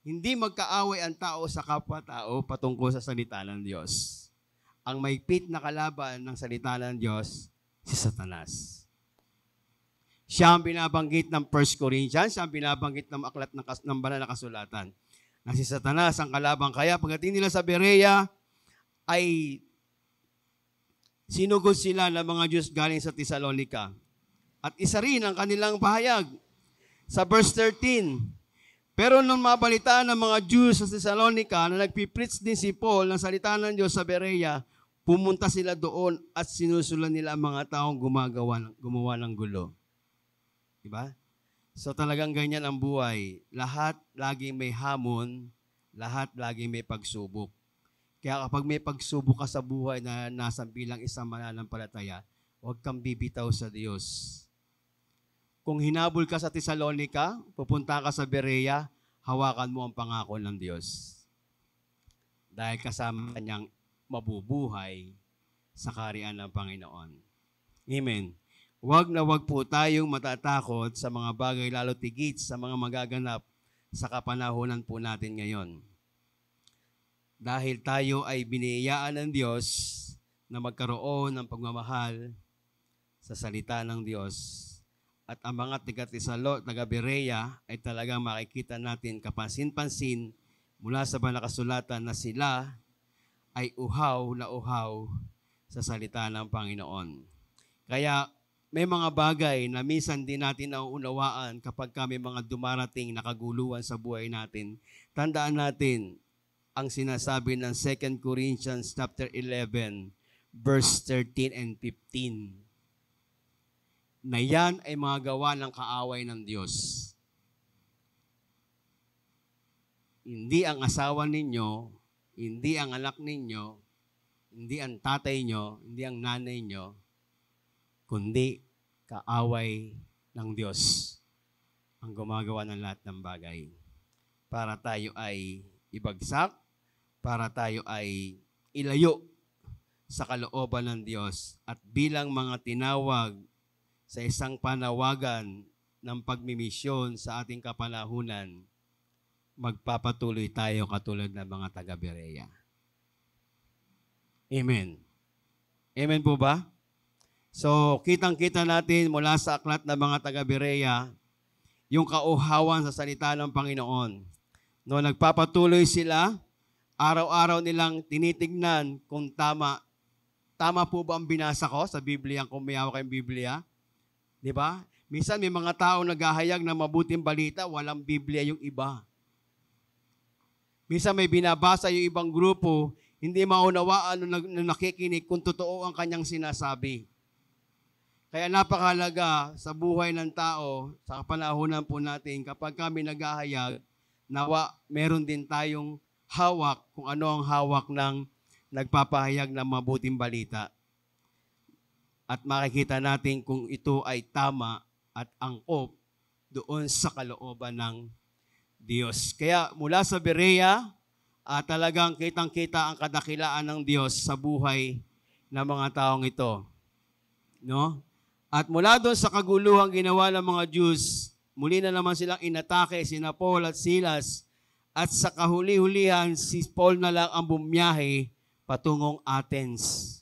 Hindi magkaaway ang tao sa kapwa-tao patungkol sa salita ng Diyos. Ang mahigpit na kalaban ng salita ng Diyos, si Satanas. Siya ang binabanggit ng 1 Corinthians, siya ang binabanggit ng aklat ng banal na kasulatan. Na si Satanas ang kalaban. Kaya pagdating nila sa Berea, ay sinugod sila ng mga Diyos galing sa Thessalonica. At isa rin ang kanilang pahayag. Sa verse 13, pero nung mabalitaan ng mga Jews sa Thessalonica na nagpipreach din si Paul ng salita ng Diyos sa Berea, pumunta sila doon at sinusulan nila ang mga taong gumawa ng gulo. Diba? So talagang ganyan ang buhay. Lahat laging may hamon, lahat laging may pagsubok. Kaya kapag may pagsubok ka sa buhay na nasa bilang isang mananampalataya, huwag kang bibitaw sa Diyos. Kung hinabol ka sa Thessalonica, pupunta ka sa Berea, hawakan mo ang pangako ng Diyos. Dahil kasama kanyang mabubuhay sa kaharian ng Panginoon. Amen. Huwag na huwag po tayong matatakot sa mga bagay lalo tigit sa mga magaganap sa kapanahunan po natin ngayon. Dahil tayo ay biniyayaan ng Diyos na magkaroon ng pagmamahal sa salita ng Diyos. At ang mga taga-Berea ay talagang makikita natin kapansin-pansin mula sa banal na kasulatan na sila ay uhaw na uhaw sa salita ng Panginoon. Kaya may mga bagay na minsan din natin nauunawaan kapag kami mga dumarating na kaguluhan sa buhay natin. Tandaan natin ang sinasabi ng 2 Corinthians chapter 11, verse 13 and 15. Na yan ay mga gawa ng kaaway ng Diyos. Hindi ang asawa ninyo, hindi ang anak ninyo, hindi ang tatay nyo, hindi ang nanay nyo, kundi kaaway ng Diyos ang gumagawa ng lahat ng bagay. Para tayo ay ibagsak, para tayo ay ilayo sa kalooban ng Diyos at bilang mga tinawag sa isang panawagan ng pagmimisyon sa ating kapanahunan, magpapatuloy tayo katulad ng mga taga-Berea. Amen. Amen po ba? So, kitang-kita natin mula sa aklat ng mga taga-Berea, yung kauhawan sa salita ng Panginoon. No, nagpapatuloy sila, araw-araw nilang tinitignan kung tama po ba ang binasa ko sa Biblia, kung may hawak kayong Biblia. Di ba? Minsan may mga tao naghahayag ng mabuting balita, walang Biblia yung iba. Minsan may binabasa yung ibang grupo, hindi maunawaan nung nakikinig kung totoo ang kanyang sinasabi. Kaya napakahalaga sa buhay ng tao, sa kapanahunan po natin, kapag kami naghahayag, nawa meron din tayong hawak kung ano ang hawak ng nagpapahayag ng mabuting balita. At makikita natin kung ito ay tama at angkop doon sa kalooban ng Diyos. Kaya mula sa Berea, talagang kitang-kita ang kadakilaan ng Diyos sa buhay ng mga taong ito. No? At mula doon sa kaguluhang ginawa ng mga Jews, muli na naman silang inatake sina Paul at Silas, at sa kahuli-hulihan si Paul na lang ang bumiyahe patungong Athens.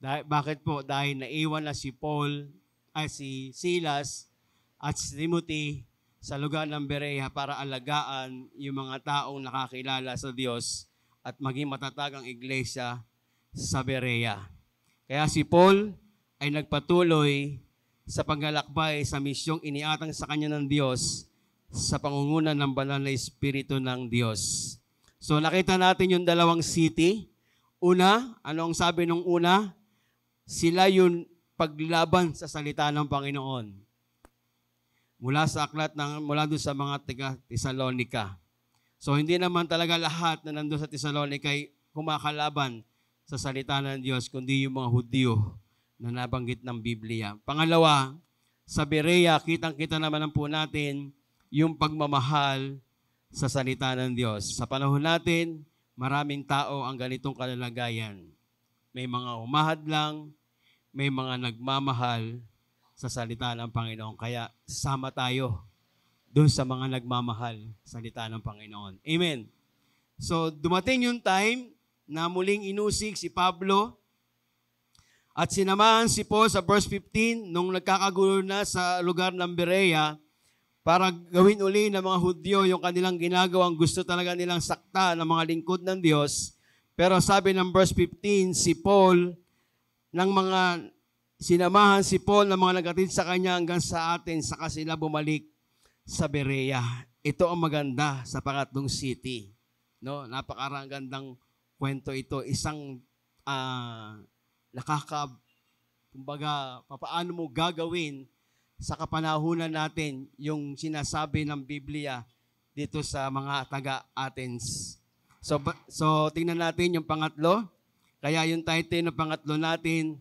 Bakit po? Dahil naiwan na si si Silas at si Timothy sa lugar ng Berea para alagaan yung mga taong nakakilala sa Diyos at maging matatag ang iglesia sa Berea. Kaya si Paul ay nagpatuloy sa paglalakbay sa misyong iniatang sa kanya ng Diyos sa pangunguna ng banal na Espiritu ng Diyos. So nakita natin yung dalawang city. Una, ano ang sabi nung una? Sila yung paglaban sa salita ng Panginoon. Mula doon sa mga taga Thessalonica. So hindi naman talaga lahat na nandun sa Thessalonica ay kumakalaban sa salita ng Diyos, kundi yung mga Hudyo na nabanggit ng Biblia. Pangalawa, sa Berea, kitang-kita naman po natin yung pagmamahal sa salita ng Diyos. Sa panahon natin, maraming tao ang ganitong kalalagayan. May mga humahadlang, may mga nagmamahal sa salita ng Panginoon. Kaya sama tayo doon sa mga nagmamahal sa salita ng Panginoon. Amen. So dumating yung time na muling inusig si Pablo at sinamahan si Paul sa verse 15 nung nagkakagulo na sa lugar ng Berea para gawin uli ng mga Hudyo yung kanilang ginagawang gusto talaga nilang sakta ng mga lingkod ng Diyos. Pero sabi ng verse 15, sinamahan si Paul ng mga nagatid sa kanya hanggang sa atin, saka sila bumalik sa Berea. Ito ang maganda sa pangatlong city. No, napakaragandang kwento ito. Isang kumbaga, paano mo gagawin sa kapanahunan natin yung sinasabi ng Biblia dito sa mga taga-Athens. So tingnan natin yung pangatlo. Kaya yung title ng pangatlo natin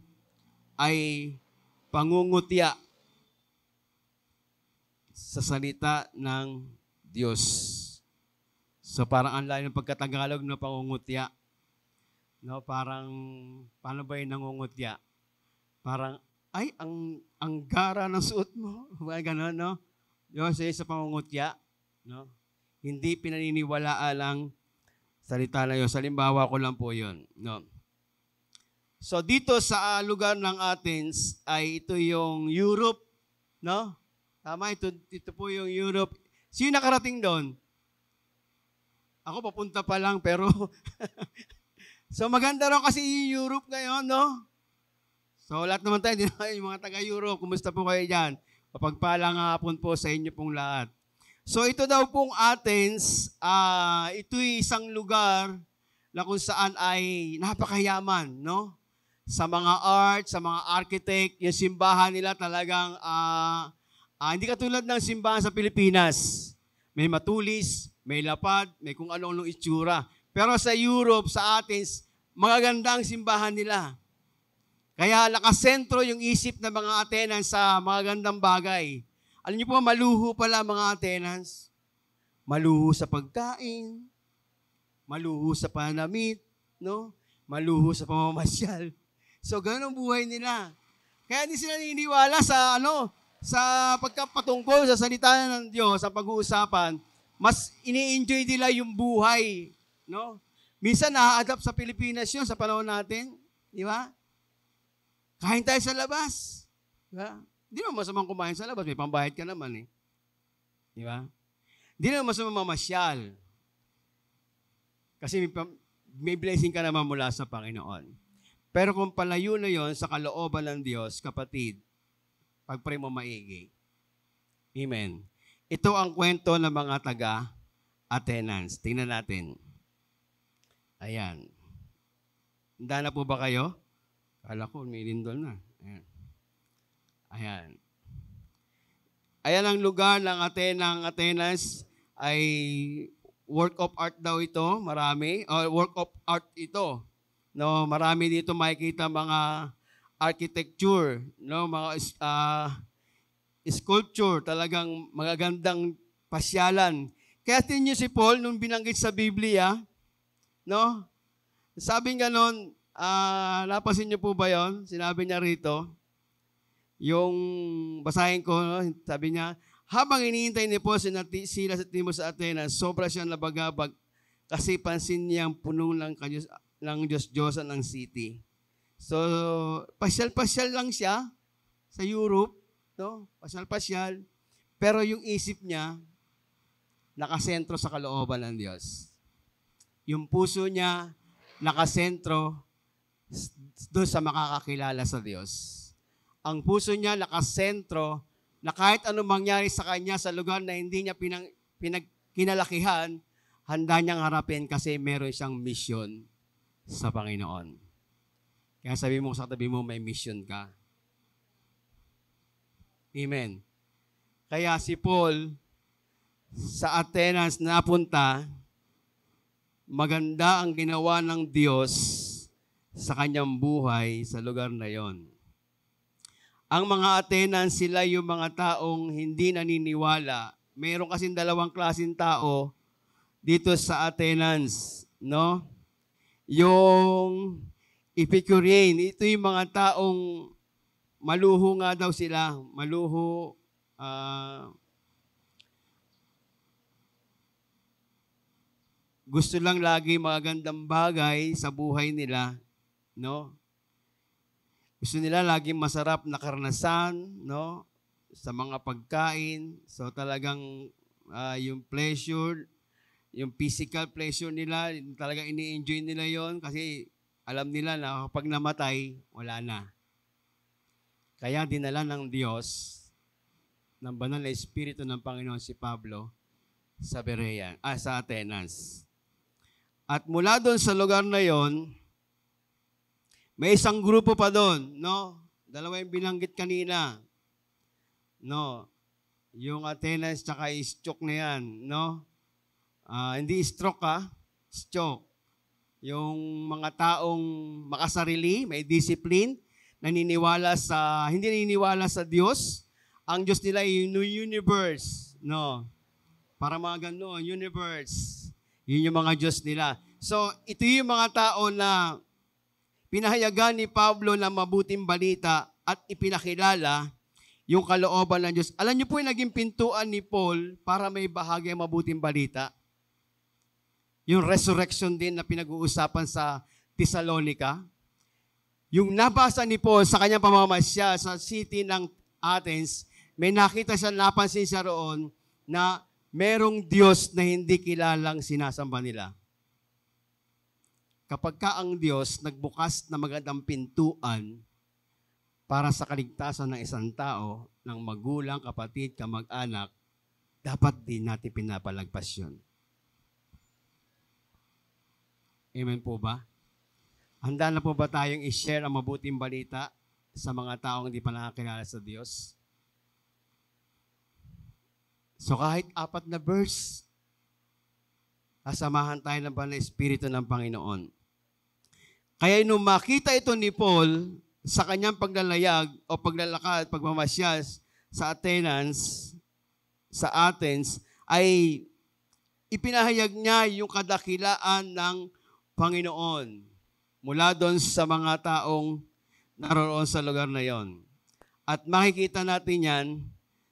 ay pangungutya sa salita ng Diyos. So parang ang layo ng pagkatagalog ng pangungutya. No, parang paano ba 'yung nangungutya? Parang ang gara ng suot mo. Gano'n, no? Yung sa pangungutya, no? Hindi pinaniniwalaan lang salita na 'yon. Halimbawa ko lang po 'yon, no? So dito sa lugar ng Athens ay ito yung Europe, no? Tama, ito po yung Europe. Sino nakarating doon? Ako papunta pa lang pero so maganda raw kasi yung Europe ngayon, no? So lahat naman tayo, yung mga taga-Europe, kumusta po kayo dyan? Mapagpalang hapon po sa inyo pong lahat. So ito daw pong Athens, ito'y isang lugar na kung saan ay napakayaman, no? Sa mga art, sa mga architect, yung simbahan nila talagang hindi katulad ng simbahan sa Pilipinas. May matulis, may lapad, may kung ano-anong itsura. Pero sa Europe, sa Athens, magaganda ang simbahan nila. Kaya nakasentro yung isip ng mga Atenans sa mga gandang bagay. Alam niyo po, maluho pala mga Atenans. Maluho sa pagkain, maluho sa panamit, no? Maluho sa pamamasyal. So, ganun ang buhay nila. Kaya hindi sila naniniwala sa pagkapatungkol sa salita ng Diyos, sa pag-uusapan, mas ini-enjoy nila yung buhay, no? Minsan na-adapt sa Pilipinas yun sa panahon natin, di ba? Kain tayo sa labas. Di ba? Hindi naman masamang kumain sa labas, may pambayad ka naman eh. Di ba? Hindi naman masamang mamasyal. Kasi may blessing ka naman mula sa Panginoon. Pero kung palayo na yon sa kalooban ng Diyos, kapatid, pag-pray mo maigi. Amen. Ito ang kwento ng mga taga-Athens. Tingnan natin. Ayan. Handa na po ba kayo? Kala ko, may lindol na. Ayan. Ayan. Ayan ang lugar ng Atenas ay work of art daw ito, marami. Work of art ito. No, marami dito makikita mga architecture, no, mga sculpture, talagang magagandang pasyalan. Kaya tingin si Paul nung binanggit sa Biblia, no? Sabi nga nun, napasin niyo po ba yon? Sinabi niya rito, yung basahin ko, no? Sabi niya, habang iniintay ni Paul sila sa Timos sa Atenas, sobra siyang nabagabag kasi pansin niyang puno ng Diyos-Diyosan ng city. So, pasyal-pasyal lang siya sa Europe, no? Pasyal-pasyal. Pero yung isip niya, nakasentro sa kalooban ng Diyos. Yung puso niya, nakasentro doon sa makakakilala sa Diyos. Ang puso niya, nakasentro na kahit anong mangyari sa kanya sa lugar na hindi niya kinalakihan, handa niyang harapin kasi meron siyang mission sa Panginoon. Kaya sabi mo sa tabi mo, may mission ka. Amen. Kaya si Paul, sa Atenas napunta, maganda ang ginawa ng Diyos sa kanyang buhay sa lugar na yon. Ang mga Atenas, sila yung mga taong hindi naniniwala. Mayroon kasing dalawang klaseng tao dito sa Atenas, no? Yung Epicurean, ito yung mga taong maluho nga daw sila, maluho, gusto lang lagi magandang bagay sa buhay nila, no? Gusto nila laging masarap na karanasan, no? Sa mga pagkain. So talagang yung pleasure, yung physical pleasure nila, talagang ini-enjoy nila yon kasi alam nila na kapag namatay, wala na. Kaya dinala ng Diyos, ng banal na Espiritu ng Panginoon si Pablo sa sa Atenas. At mula doon sa lugar na yon, may isang grupo pa doon, no? Dalawa yung binanggit kanina. No? Yung Atenas tsaka Istyoc na yan, no? Hindi stroke stroke. Yung mga taong makasarili, may discipline, hindi naniniwala sa Diyos. Ang Diyos nila ay yung universe, no? Para mga gano'n, universe. Yun yung mga Diyos nila. So, ito yung mga tao na pinahayagan ni Pablo ng mabuting balita at ipinakilala yung kalooban ng Diyos. Alam niyo po yung naging pintuan ni Paul para may bahagi ang mabuting balita? Yung resurrection din na pinag-uusapan sa Thessalonica. Yung nabasa ni Paul sa kanyang pamamasya sa city ng Athens, may nakita siya, napansin siya roon na merong Diyos na hindi kilalang sinasamba nila. Kapag ka ang Diyos nagbukas na magandang pintuan para sa kaligtasan ng isang tao, ng magulang, kapatid, kamag-anak, dapat din natin pinapalagpas yun. Amen po ba? Handa na po ba tayong i-share ang mabuting balita sa mga taong hindi pa nakakilala sa Diyos? So kahit 4 na verse, kasamahan tayo ng banal na Espiritu ng Panginoon. Kaya nung makita ito ni Paul sa kanyang paglalayag o paglalakad, pagmamasyal sa Athens, ay ipinahayag niya yung kadakilaan ng Panginoon mula doon sa mga taong naroon sa lugar na yon. At makikita natin yan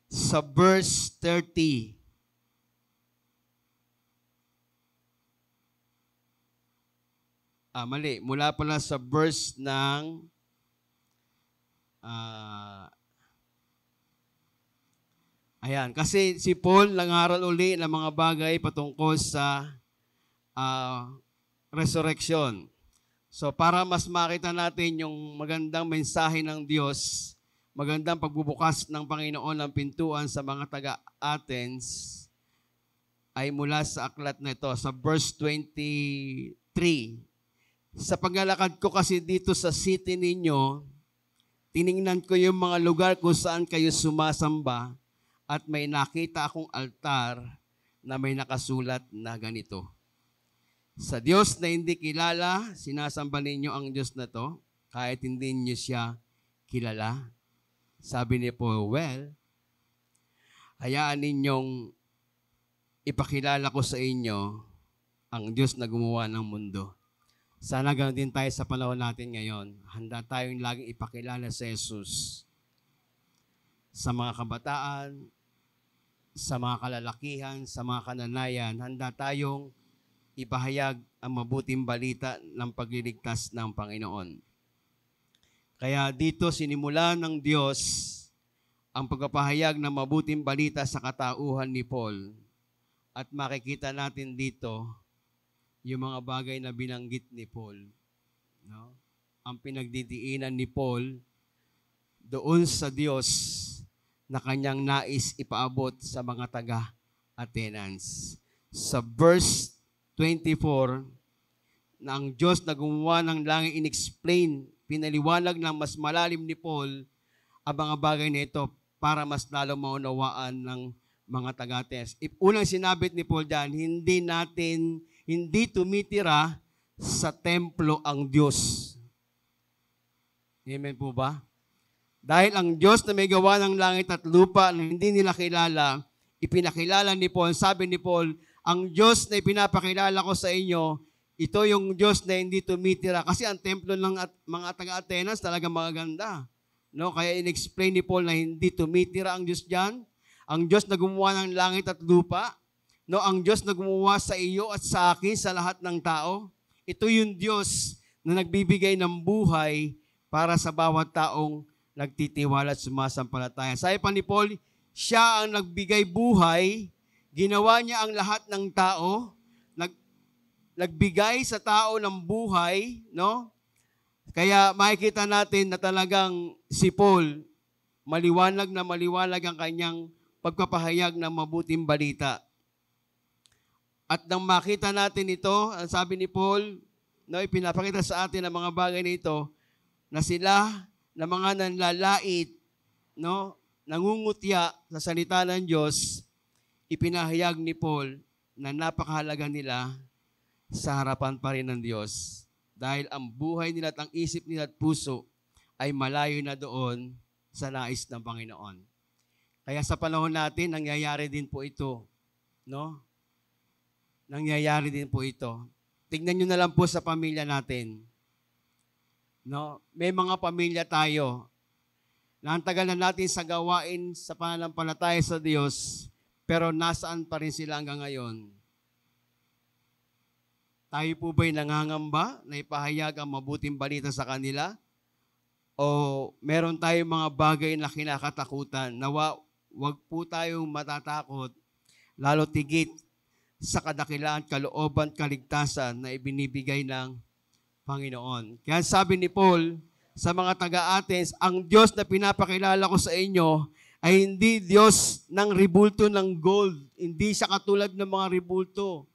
sa verse 30. Mali. Mula pala sa verse ng ayan. Kasi si Paul nangaral uli ng mga bagay patungkol sa resurrection. So para mas makita natin yung magandang mensahe ng Diyos, magandang pagbubukas ng Panginoon ng pintuan sa mga taga-Athens, ay mula sa aklat na ito, sa verse 23. Sa paglalakad ko kasi dito sa city ninyo, tiningnan ko yung mga lugar kung saan kayo sumasamba at may nakita akong altar na may nakasulat na ganito. Sa Diyos na hindi kilala, sinasamba ninyo ang Diyos na to, kahit hindi niyo siya kilala. Sabi ni Paul, well, hayaan ninyong ipakilala ko sa inyo ang Diyos na gumawa ng mundo. Sana ganoon din tayo sa panahon natin ngayon. Handa tayong laging ipakilala sa Jesus sa mga kabataan, sa mga kalalakihan, sa mga kananayan. Handa tayong ipahayag ang mabuting balita ng pagliligtas ng Panginoon. Kaya dito sinimulan ng Diyos ang pagpapahayag ng mabuting balita sa katauhan ni Paul. At makikita natin dito yung mga bagay na binanggit ni Paul. No? Ang pinagdidiinan ni Paul doon sa Diyos na kanyang nais ipaabot sa mga taga-Athens. Sa verse 24, na ang Diyos na gumawa ng langit inexplain, pinaliwanag ng mas malalim ni Paul ang mga bagay na ito para mas lalo maunawaan ng mga taga-Athens. Unang sinabit ni Paul dyan, hindi tumitira sa templo ang Diyos. Amen po ba? Dahil ang Diyos na may gawa ng langit at lupa na hindi nila kilala, ipinakilala ni Paul. Sabi ni Paul, ang Diyos na ipinapakilala ko sa inyo, ito yung Diyos na hindi tumitira. Kasi ang templo ng mga taga-Atenas talaga magaganda. No? Kaya in-explain ni Paul na hindi tumitira ang Diyos dyan. Ang Diyos na gumawa ng langit at lupa. No, ang Diyos na gumawa sa iyo at sa akin, sa lahat ng tao. Ito yung Diyos na nagbibigay ng buhay para sa bawat taong nagtitiwala at sumasampalataya. Sabi pa ni Paul, siya ang nagbigay buhay, ginawa niya ang lahat ng tao, nagbigay sa tao ng buhay, no? Kaya makikita natin na talagang si Paul, maliwanag na maliwanag ang kanyang pagpapahayag ng mabuting balita. At nang makita natin ito, ang sabi ni Paul, no, ipinapakita sa atin ang mga bagay na ito, na sila, na mga nanlalait, no, nangungutya sa salita ng Diyos, ipinahayag ni Paul na napakahalaga nila sa harapan pa rin ng Diyos. Dahil ang buhay nila at ang isip nila at puso ay malayo na doon sa nais ng Panginoon. Kaya sa panahon natin, nangyayari din po ito, no? Nangyayari din po ito. Tignan nyo na lang po sa pamilya natin. No? May mga pamilya tayo na ang tagal na natin sa gawain sa pananampalataya sa Diyos, pero nasaan pa rin sila hanggang ngayon? Tayo po ba'y nangangamba na ipahayag ang mabuting balita sa kanila? O meron tayong mga bagay na kinakatakutan na wag po tayong matatakot, lalo tigit sa kadakilaan, kalooban, kaligtasan na ibinibigay ng Panginoon. Kaya sabi ni Paul sa mga taga-Athens, ang Diyos na pinapakilala ko sa inyo ay hindi Diyos ng ribulto ng gold. Hindi siya katulad ng mga ribulto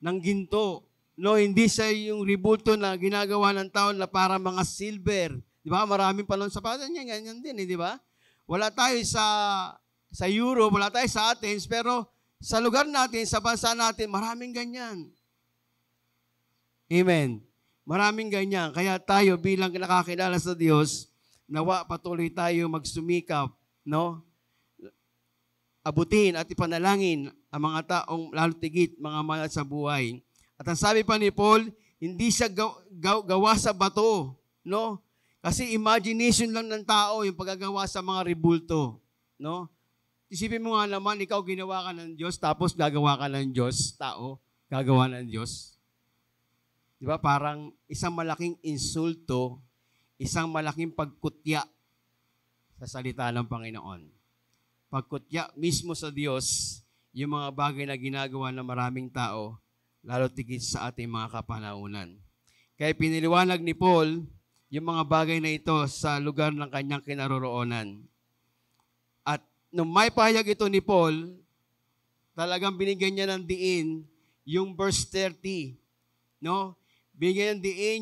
ng ginto. No, hindi siya yung ribulto na ginagawa ng tao na para mga silver. Di ba? Maraming panahon sa patan niya, ganyan din, di ba? Wala tayo sa Europe, wala tayo sa Athens, pero sa lugar natin, sa bansa natin, maraming ganyan. Amen. Maraming ganyan. Kaya tayo bilang nakakilala sa Diyos, nawa patuloy tayo magsumikap, no? Abutin at ipanalangin ang mga taong lalo tigit, mga mahal sa buhay. At ang sabi pa ni Paul, hindi siya gawa sa bato, no? Kasi imagination lang ng tao yung paggagawa sa mga ribulto, no? Isipin mo nga naman, ikaw ginawa ka ng Diyos, tapos gagawa ka ng Diyos, tao, gagawa ng Diyos. Di ba? Parang isang malaking insulto, isang malaking pagkutya sa salita ng Panginoon. Pagkutya mismo sa Diyos, yung mga bagay na ginagawa ng maraming tao, lalo tigit sa ating mga kapanahunan. Kaya piniliwanag ni Paul yung mga bagay na ito sa lugar ng kanyang kinaroroonan. At nung may pahayag ito ni Paul, talagang binigyan niya ng diin yung verse 30. No? Binigyan ng diin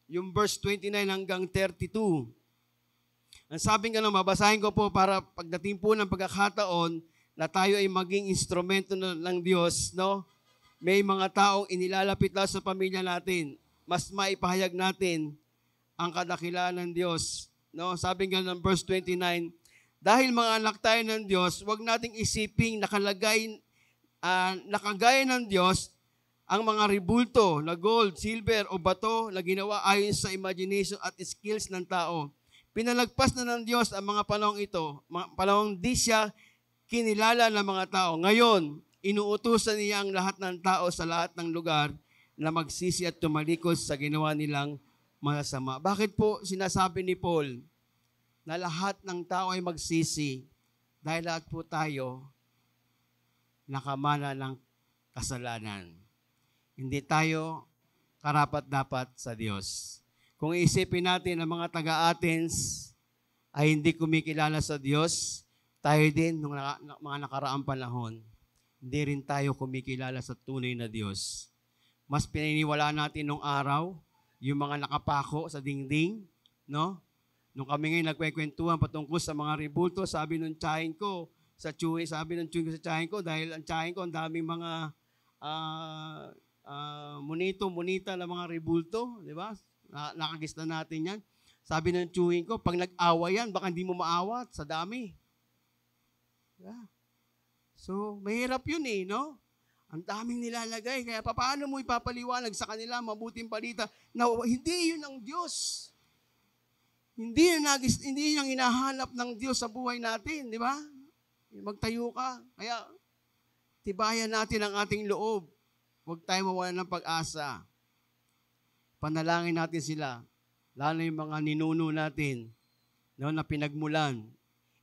yung verse 29 hanggang 32. Ang sabi nga mabasahin ko po para pagdating po ng pagkakataon na tayo ay maging instrumento ng Diyos, no? May mga taong inilalapit lang sa pamilya natin. Mas maipahayag natin ang kadakilaan ng Diyos. No? Sabi nga ng verse 29, dahil mga anak tayo ng Diyos, huwag nating isiping nakagaya ng Diyos ang mga ribulto na gold, silver o bato na ginawa ayon sa imagination at skills ng tao. Pinalagpas na ng Diyos ang mga panahong ito, panahong di siya kinilala ng mga tao. Ngayon, inuutusan niya ang lahat ng tao sa lahat ng lugar na magsisi at tumalikod sa ginawa nilang masama. Bakit po sinasabi ni Paul na lahat ng tao ay magsisi? Dahil lahat po tayo nakamana ng kasalanan. Hindi tayo karapat-dapat sa Diyos. Kung isipin natin ang mga taga-Athens ay hindi kumikilala sa Diyos, tayo din, nung mga nakaraang panahon, hindi rin tayo kumikilala sa tunay na Diyos. Mas pininiwala natin nung araw, yung mga nakapako sa dingding, no? Nung kami ngayon nagkwekwentuhan patungkol sa mga ribulto, sabi nung tsahin ko, sa tsahin ko, dahil ang tsahin ko, ang daming mga munita na mga ribulto, di ba? Nakagis na natin yan. Sabi ng tsuhin ko, pag nag-awa yan, baka hindi mo maawat sa dami. Yeah. So, mahirap yun no? Ang daming nilalagay. Kaya paano mo ipapaliwanag sa kanila mabuting balita na hindi yun ang Diyos. Hindi yun ang hinahanap ng Diyos sa buhay natin, di ba? Magtayo ka. Kaya, tibayan natin ang ating loob. Huwag tayo mawalan ng pag-asa. Panalangin natin sila. Lalo yung mga ninuno natin na pinagmulan.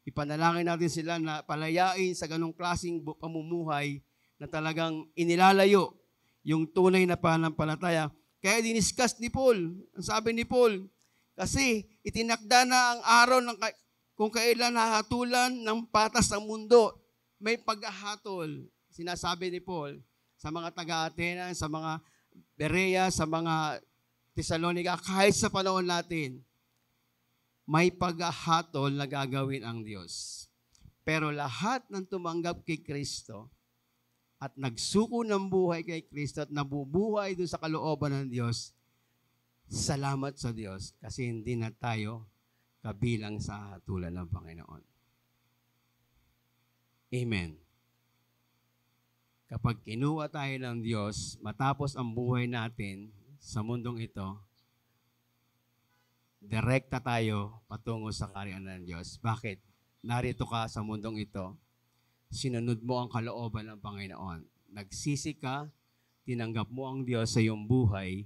Ipanalangin natin sila na palayain sa ganong klaseng pamumuhay na talagang inilalayo yung tunay na pananampalataya. Kaya diniscuss ni Paul, ang sabi ni Paul, kasi itinakda na ang araw kung kailan nahatulan ng patas ang mundo. May paghahatol, sinasabi ni Paul, sa mga taga-Atenas, sa mga Berea, sa mga Thessalonica, kahit sa panahon natin, may paghahatol na gagawin ang Diyos. Pero lahat ng tumanggap kay Kristo at nagsuko ng buhay kay Kristo at nabubuhay doon sa kalooban ng Diyos, salamat sa Diyos kasi hindi na tayo kabilang sa hatulan ng Panginoon. Amen. Kapag kinuha tayo ng Diyos, matapos ang buhay natin sa mundong ito, direkta tayo patungo sa kaharian ng Diyos. Bakit? Narito ka sa mundong ito, sinunod mo ang kalooban ng Panginoon. Nagsisi ka, tinanggap mo ang Diyos sa iyong buhay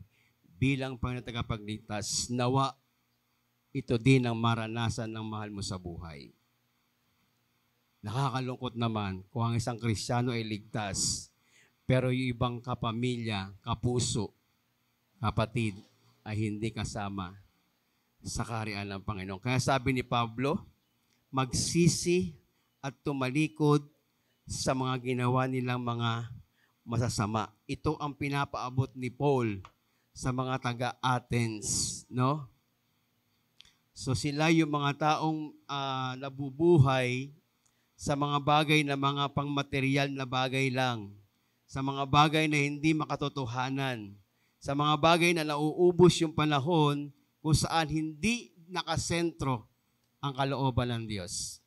bilang Panginoon tagapagligtas. Nawa, ito din ang maranasan ng mahal mo sa buhay. Nakakalungkot naman kung ang isang Kristiyano ay ligtas, pero yung ibang kapamilya, kapuso, kapatid, ay hindi kasama sa kaharian ng Panginoon. Kaya sabi ni Pablo, magsisi at tumalikod sa mga ginawa nilang mga masasama. Ito ang pinapaabot ni Paul sa mga taga-Athens, no? So sila yung mga taong nabubuhay sa mga bagay na mga pangmaterial na bagay lang, sa mga bagay na hindi makatotohanan, sa mga bagay na nauubos yung panahon kung saan hindi nakasentro ang kalooban ng Diyos.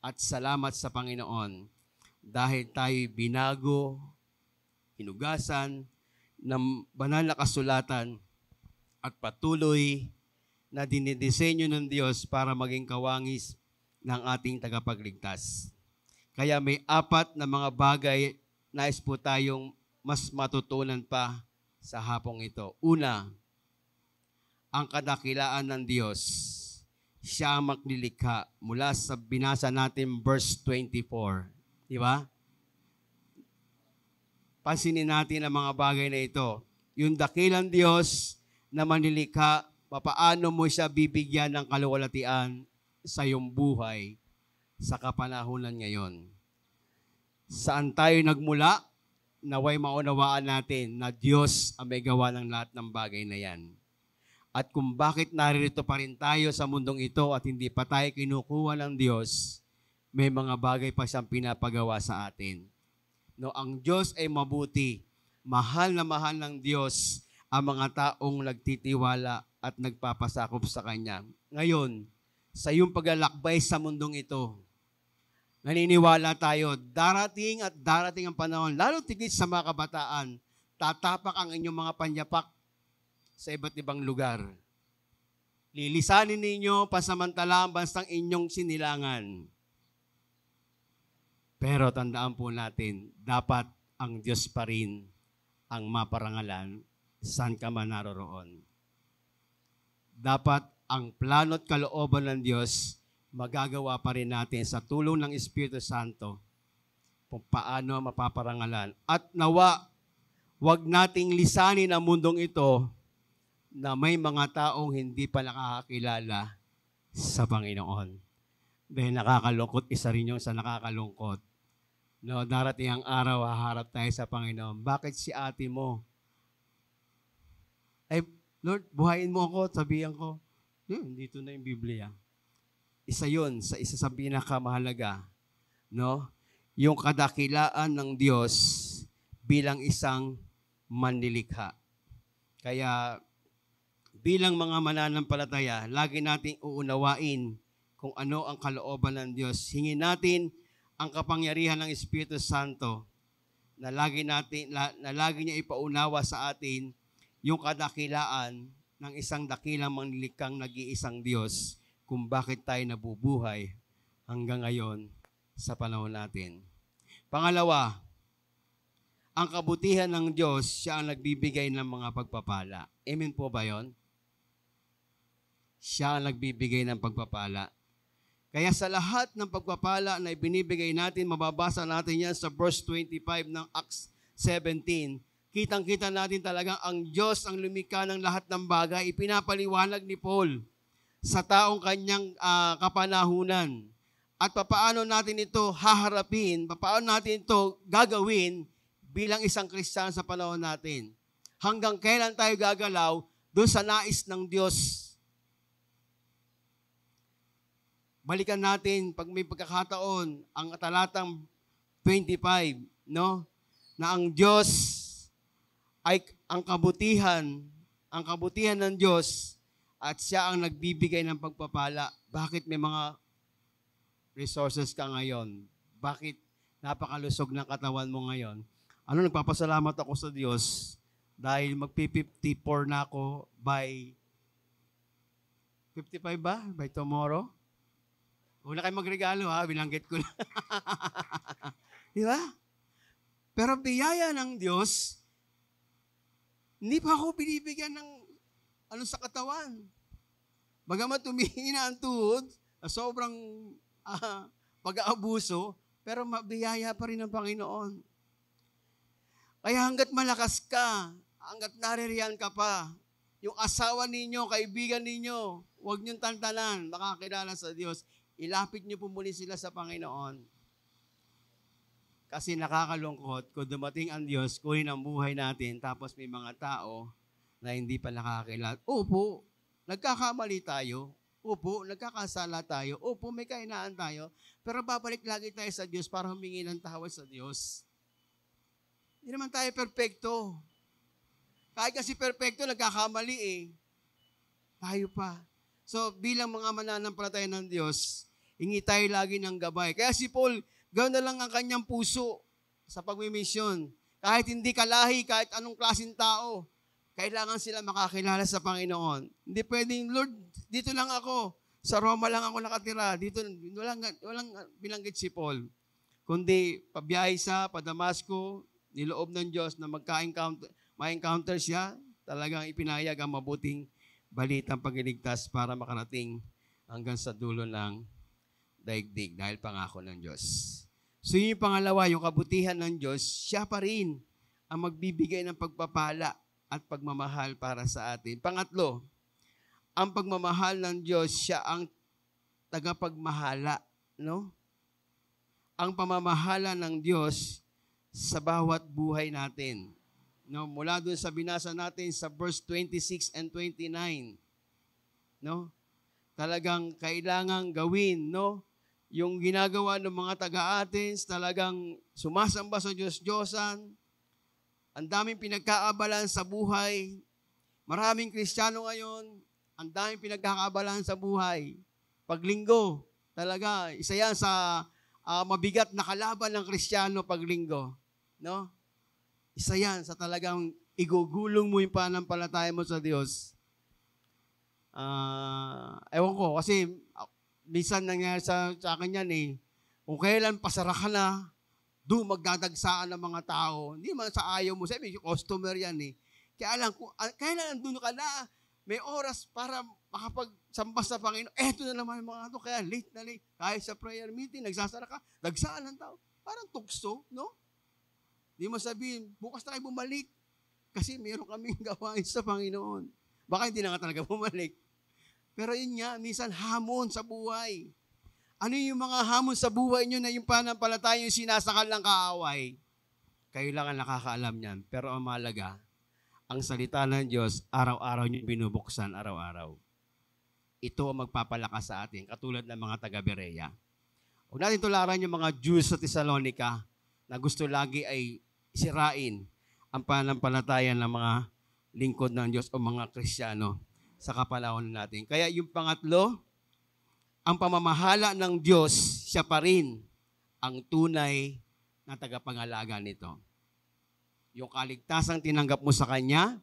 At salamat sa Panginoon dahil tayo binago, hinugasan ng banal na kasulatan at patuloy na dinidisenyo ng Diyos para maging kawangis ng ating tagapagligtas. Kaya may 4 na mga bagay nais po tayong mas matutunan pa sa hapong ito. Una, ang kadakilaan ng Diyos. Siya ang maglilikha mula sa binasa natin verse 24. Di ba? Pansinin natin ang mga bagay na ito. Yung dakilang Diyos na manilikha, papaano mo siya bibigyan ng kaluwalhatian sa iyong buhay sa kapanahunan ngayon. Saan tayo nagmula? Naway maunawaan natin na Diyos ang may gawa ng lahat ng bagay na yan. At kung bakit naririto pa rin tayo sa mundong ito at hindi pa tayo kinukuha ng Diyos, may mga bagay pa siyang pinapagawa sa atin. No, ang Diyos ay mabuti. Mahal na mahal ng Diyos ang mga taong nagtitiwala at nagpapasakop sa Kanya. Ngayon, sa iyong paglalakbay sa mundong ito, naniniwala tayo, darating at darating ang panahon, lalo tigit sa mga kabataan, tatapak ang inyong mga panyapak sa iba't ibang lugar. Lilisanin ninyo pasamantala ang bansang inyong sinilangan. Pero tandaan po natin, dapat ang Diyos pa rin ang maparangalan saan ka man naroroon. Dapat ang plano't kalooban ng Diyos magagawa pa rin natin sa tulong ng Espiritu Santo kung paano mapaparangalan. At nawa, wag nating lisanin ang mundong ito na may mga taong hindi pa nakakakilala sa Panginoon. Dahil nakakalungkot, isa rin yung sa nakakalungkot. No, darating ang araw, haharap tayo sa Panginoon. Bakit si ate mo? Ay, Lord, buhayin mo ako, sabihan ko. Dito na yung Biblia. Isa yun, isa sa pinakamahalaga. No? Yung kadakilaan ng Diyos bilang isang manlilikha. Kaya, bilang mga mananampalataya, lagi nating uunawain kung ano ang kalooban ng Diyos. Hingin natin ang kapangyarihan ng Espiritu Santo na lagi niya ipaunawa sa atin yung kadakilaan ng isang dakilang manlilikhang nag-iisang Diyos kung bakit tayo nabubuhay hanggang ngayon sa panahon natin. Pangalawa, ang kabutihan ng Diyos, siya ang nagbibigay ng mga pagpapala. Amen po ba yon? Siya ang nagbibigay ng pagpapala. Kaya sa lahat ng pagpapala na ibinibigay natin, mababasa natin yan sa verse 25 ng Acts 17, kitang-kita natin talagang ang Diyos ang lumikha ng lahat ng bagay. Ipinapaliwanag ni Paul sa taong kanyang kapanahunan. At papaano natin ito haharapin, papaano natin ito gagawin bilang isang Kristiyano sa panahon natin. Hanggang kailan tayo gagalaw doon sa nais ng Diyos. Balikan natin pag may pagkakataon ang talatang 25, no? Na ang Diyos ay ang kabutihan ng Diyos at siya ang nagbibigay ng pagpapala. Bakit may mga resources ka ngayon? Bakit napakalusog ng katawan mo ngayon? Nagpapasalamat ako sa Diyos dahil magpi-54 na ako by 55 ba? By tomorrow? Huwag na kayo magregalo ha, binanggit ko na. Di ba? Pero biyaya ng Diyos, hindi pa ako binibigyan ng sa katawan. Bagamat tumihina ang tuhod, sobrang pag-aabuso, pero mabiyaya pa rin ng Panginoon. Kaya hanggat malakas ka, hanggat naririyan ka pa, yung asawa ninyo, kaibigan ninyo, huwag niyong tantanan, makakilala sa Diyos. Ilapit niyo po muli sila sa Panginoon. Kasi nakakalungkot kung dumating ang Diyos, kunin ang buhay natin, tapos may mga tao na hindi pa nakakilala. Opo, nagkakamali tayo. Opo, nagkakasala tayo. Opo, may kahinaan tayo. Pero babalik lagi tayo sa Diyos para humingi ng tawad sa Diyos. Hindi naman tayo perfecto. Kahit kasi perfecto, nagkakamali eh. Tayo pa. So, bilang mga mananampalataya ng Diyos, hingi tayo lagi ng gabay. Kaya si Paul, gawin na lang ang kanyang puso sa pagmimisyon. Kahit hindi kalahi, kahit anong klaseng tao, kailangan sila makakilala sa Panginoon. Hindi pwedeng, Lord, dito lang ako. Sa Roma lang ako nakatira. Dito, walang binanggit si Paul. Kundi, pabiyahe sa Damasco, niloob ng Diyos na ma-encounter siya, talagang ipinahayag ang mabuting balitang pagliligtas para makarating hanggang sa dulo ng daigdig dahil pangako ng Diyos. So yung pangalawa, yung kabutihan ng Diyos, siya pa rin ang magbibigay ng pagpapala at pagmamahal para sa atin. Pangatlo, ang pagmamahal ng Diyos, siya ang tagapagmahala, no? Ang pamamahala ng Diyos sa bawat buhay natin, No, mula doon sa binasa natin sa verse 26 and 29. No? Talagang kailangang gawin, no? Yung ginagawa ng mga taga-Athens, talagang sumasamba sa Diyos-Diyosan. Ang daming pinagkaabalan sa buhay. Maraming Kristiyano ngayon, ang daming pinagkakaabalan sa buhay. Paglinggo, talaga, isa yan sa mabigat na kalaban ng Kristiyano paglinggo. No? Isa yan sa talagang igugulong mo yung pananampalataya mo sa Diyos. Ewan ko, kasi minsan nangyari sa akin yan eh. Kung kailan pasara ka na, doon magdadagsaan ng mga tao. Hindi man sa ayaw mo. Sabi, customer yan eh. Kaya alam, kailan nandun ka na, may oras para makapagsamba sa Panginoon. Eto na naman yung mga ito. Kaya late na late. Kahit sa prayer meeting, nagsasara ka, dagsaan ng tao. Parang tukso, no? Di mo sabihin, bukas na kayo bumalik. Kasi meron kaming gawain sa Panginoon. Baka hindi na nga talaga bumalik. Pero yun nga, minsan hamon sa buhay. Ano yung mga hamon sa buhay nyo na yung pananampalataya yung sinasakal ng kaaway? Kayo lang ang nakakaalam niyan. Pero ang mahalaga, ang salita ng Diyos, araw-araw nyo binubuksan, araw-araw. Ito ang magpapalakas sa atin, katulad ng mga taga-Berea. Huwag natin tularan yung mga Jews sa Thessalonica na gusto lagi ay sirain ang pananampalataya ng mga lingkod ng Diyos o mga Kristiyano sa kapanahonan natin. Kaya yung pangatlo, ang pamamahala ng Diyos, siya pa rin ang tunay na tagapangalaga nito. Yung kaligtasang tinanggap mo sa Kanya,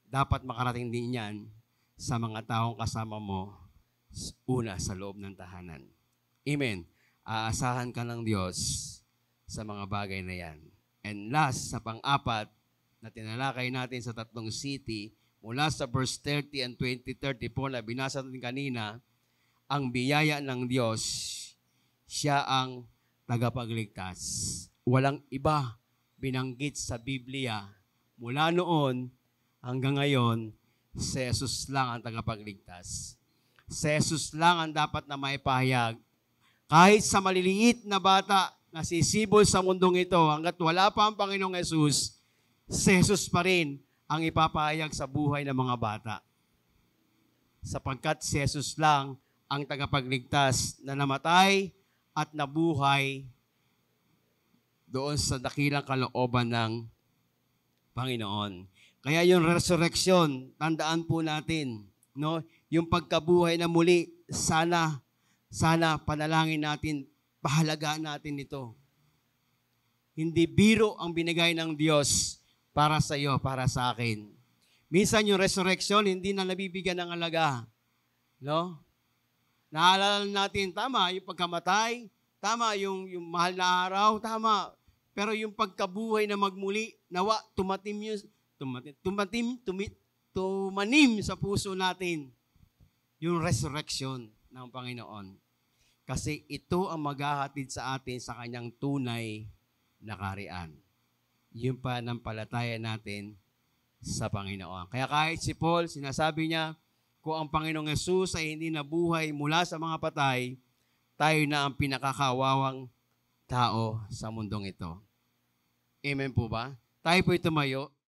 dapat makarating din yan sa mga taong kasama mo una sa loob ng tahanan. Amen. Aasahan ka ng Diyos sa mga bagay na yan. And last, sa pang-apat, na tinalakay natin sa tatlong city, mula sa verse 30 and 20-30 po na binasa natin kanina, ang biyaya ng Diyos, siya ang tagapagligtas. Walang iba binanggit sa Biblia. Mula noon hanggang ngayon, si Jesus lang ang tagapagligtas. Si Jesus lang ang dapat na maipahayag. Kahit sa maliliit na bata, nasisibol sa mundong ito, hanggat wala pa ang Panginoong Jesus, si Jesus pa rin ang ipapahayag sa buhay ng mga bata. Sapagkat si Jesus lang ang tagapagligtas na namatay at nabuhay doon sa dakilang kalooban ng Panginoon. Kaya yung resurrection, tandaan po natin, no? Yung pagkabuhay na muli, sana panalangin natin, pahalagaan natin ito. Hindi biro ang binigay ng Diyos para sa iyo, para sa akin. Minsan yung resurrection, hindi na nabibigyan ng halaga. No? Naalala natin, tama, yung pagkamatay, tama, yung mahal na araw, tama. Pero yung pagkabuhay na magmuli, nawa, tumanim sa puso natin yung resurrection ng Panginoon. Kasi ito ang maghahatid sa atin sa kanyang tunay na kaharian. Yung pananampalataya natin sa Panginoon. Kaya kahit si Paul, sinasabi niya, kung ang Panginoong Yesus ay hindi nabuhay mula sa mga patay, tayo na ang pinakakawawang tao sa mundong ito. Amen po ba? Tayo po'y tumayo.